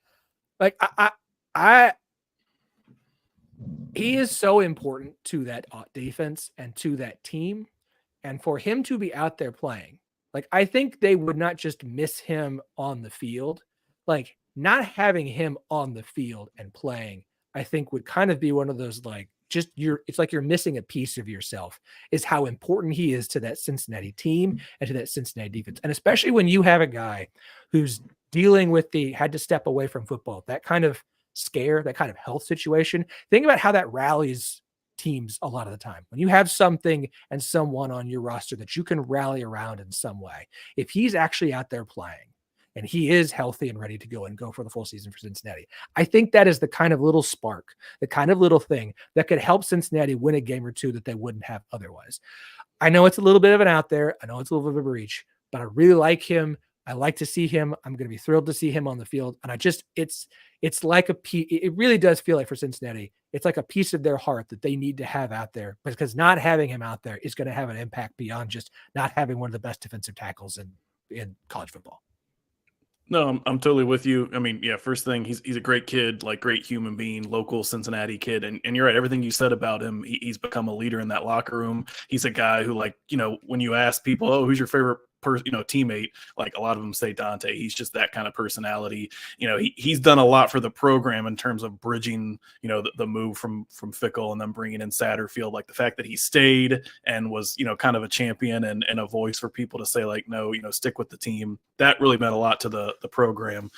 he is so important to that defense and to that team. And for him to be out there playing, like, I think they would not just miss him on the field. Like, not having him on the field and playing, I think would kind of be one of those, like, it's like you're missing a piece of yourself, is how important he is to that Cincinnati team and to that Cincinnati defense. And especially when you have a guy who's dealing with had to step away from football, that kind of scare, that kind of health situation. Think about how that rallies teams a lot of the time. When you have something and someone on your roster that you can rally around in some way, if he's actually out there playing and he is healthy and ready to go for the full season for Cincinnati, I think that is the kind of little spark, the kind of little thing that could help Cincinnati win a game or two that they wouldn't have otherwise. I know it's a little bit of an out there. I know it's a little bit of a reach, but I really like him. I like to see him. I'm going to be thrilled to see him on the field. And it's like it really does feel like for Cincinnati, it's like a piece of their heart that they need to have out there, because not having him out there is going to have an impact beyond just not having one of the best defensive tackles in college football. No, I'm totally with you. I mean, yeah, first thing, he's a great kid, like great human being, local Cincinnati kid. And you're right, everything you said about him, he's become a leader in that locker room. He's a guy who, like, when you ask people, oh, who's your favorite teammate, like a lot of them say Dante. He's just that kind of personality. He's done a lot for the program in terms of bridging, the move from Fickle and then bringing in Satterfield. Like the fact that he stayed and was, kind of a champion and a voice for people to say, like, no, stick with the team. That really meant a lot to the program.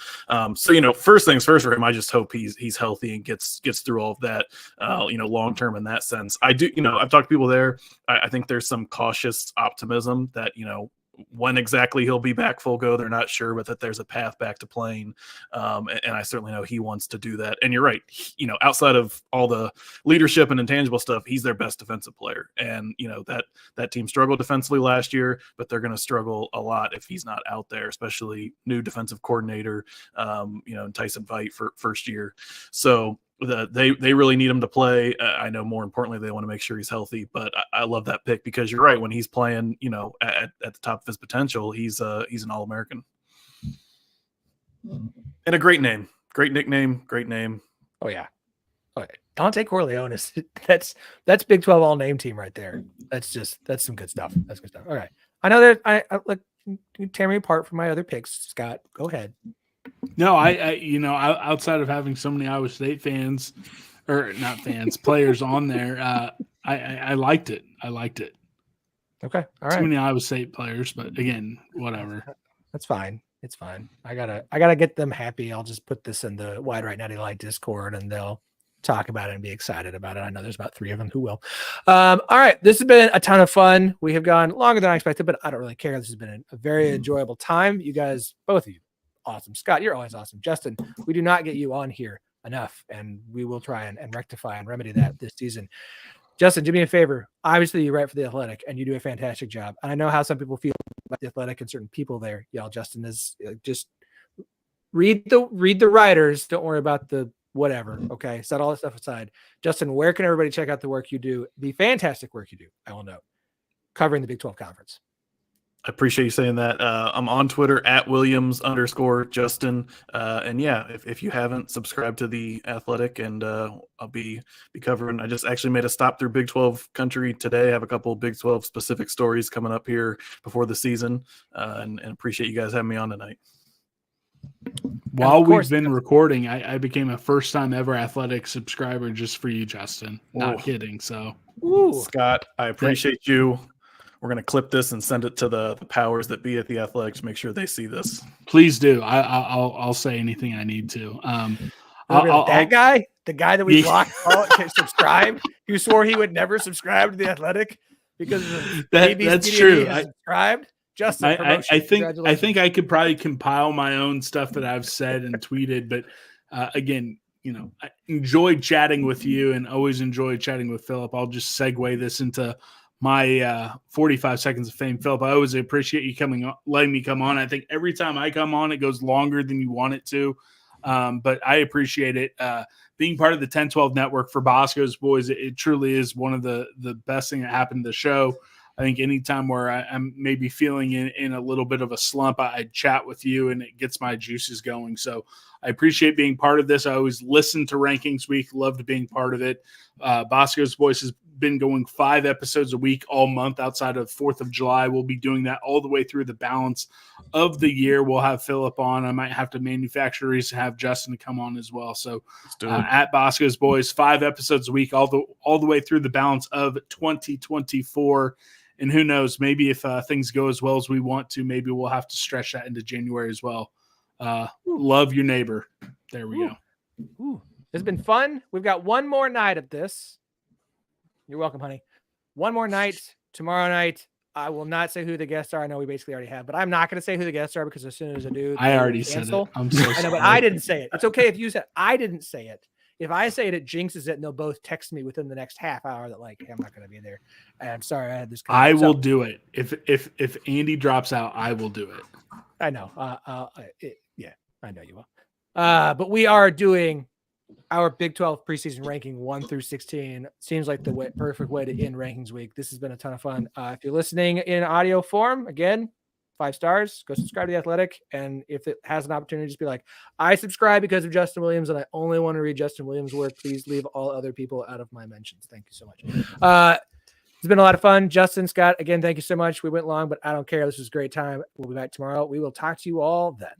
So, first things first for him, I just hope he's healthy and gets through all of that, long term in that sense. I do, I've talked to people there. I think there's some cautious optimism that, when exactly he'll be back full go, they're not sure, but that there's a path back to playing. And I certainly know he wants to do that. And you're right. Outside of all the leadership and intangible stuff, he's their best defensive player. And, that team struggled defensively last year, but they're going to struggle a lot if he's not out there, especially new defensive coordinator, Tyson Veit for first year. So, they really need him to play. I know more importantly, they want to make sure he's healthy, but I love that pick because you're right. When he's playing, at the top of his potential, he's an All-American. And a great name, great nickname, great name. Oh yeah. Dante Corleone that's Big 12 all name team right there. That's some good stuff. That's good stuff. All right. I know that I like, you tear me apart from my other picks. Scott, go ahead. No, I outside of having so many Iowa State fans, or not fans, players on there, I liked it. I liked it. Okay, all right. Too many Iowa State players, but again, whatever. That's fine. It's fine. I gotta get them happy. I'll just put this in the Wide Right Natty Light Discord, and they'll talk about it and be excited about it. I know there's about 3 of them who will. All right, this has been a ton of fun. We have gone longer than I expected, but I don't really care. This has been a very enjoyable time. You guys, both of you, awesome. Scott, you're always awesome. Justin, we do not get you on here enough, and we will try and rectify and remedy that this season. Justin, do me a favor. Obviously, you write for The Athletic, and you do a fantastic job. And I know how some people feel about The Athletic and certain people there. Y'all, Justin is just read the writers. Don't worry about the whatever. Okay, set all that stuff aside. Justin, where can everybody check out the work you do? The fantastic work you do, I will note, covering the Big 12 Conference. I appreciate you saying that. I'm on Twitter at Williams_Justin. And yeah, if you haven't, subscribed to The Athletic, and I'll be covering. I just actually made a stop through Big 12 country today. I have a couple of Big 12 specific stories coming up here before the season, and appreciate you guys having me on tonight. While we've been recording, I became a first-time ever Athletic subscriber just for you, Justin. Not kidding. So, Scott, I appreciate you. We're going to clip this and send it to the powers that be at The Athletic to make sure they see this. Please do. I'll say anything I need to. That guy, the guy that we blocked, subscribed, who swore he would never subscribe to The Athletic because that's true. Subscribed. Justin, I think I could probably compile my own stuff that I've said and tweeted, but again, I enjoyed chatting with you and always enjoy chatting with Phillip. I'll just segue this into my 45 seconds of fame. Phillip, I always appreciate you letting me come on. I think every time I come on, it goes longer than you want it to. But I appreciate it. Being part of the 10-12 network for Boscoe's boys, it truly is one of the best thing that happened to the show. I think anytime where I'm maybe feeling in a little bit of a slump, I chat with you and it gets my juices going. So I appreciate being part of this. I always listen to Rankings Week, loved being part of it. Boscoe's Voice has been going 5 episodes a week all month outside of 4th of July. We'll be doing that all the way through the balance of the year. We'll have Phillip on. I might have to manufacture these and have Justin to come on as well. So at Boscoe's Boys, 5 episodes a week, all the way through the balance of 2024. And who knows, maybe if things go as well as we want to, maybe we'll have to stretch that into January as well. Love your neighbor. There we go. It's been fun. We've got one more night of this. You're welcome, honey. One more night tomorrow night. I will not say who the guests are. I know we basically already have, but I'm not going to say who the guests are because as soon as I do, I already said it. I'm so sorry. I know, but I didn't say it. It's okay if you said I didn't say it. If I say it, it jinxes it, and they'll both text me within the next half hour that hey, I'm not going to be there. And I'm sorry, I had this. I will do it. If Andy drops out, I will do it. I know. Yeah, I know you will. But we are doing our Big 12 preseason ranking 1 through 16. Seems like the perfect way to end Rankings Week. This has been a ton of fun. If you're listening in audio form, again, 5 stars, go subscribe to The Athletic. And if it has an opportunity, just be like, I subscribe because of Justin Williams and I only want to read Justin Williams' work. Please leave all other people out of my mentions. Thank you so much. It's been a lot of fun. Justin, Scott, again, thank you so much. We went long, but I don't care. This was a great time. We'll be back tomorrow. We will talk to you all then.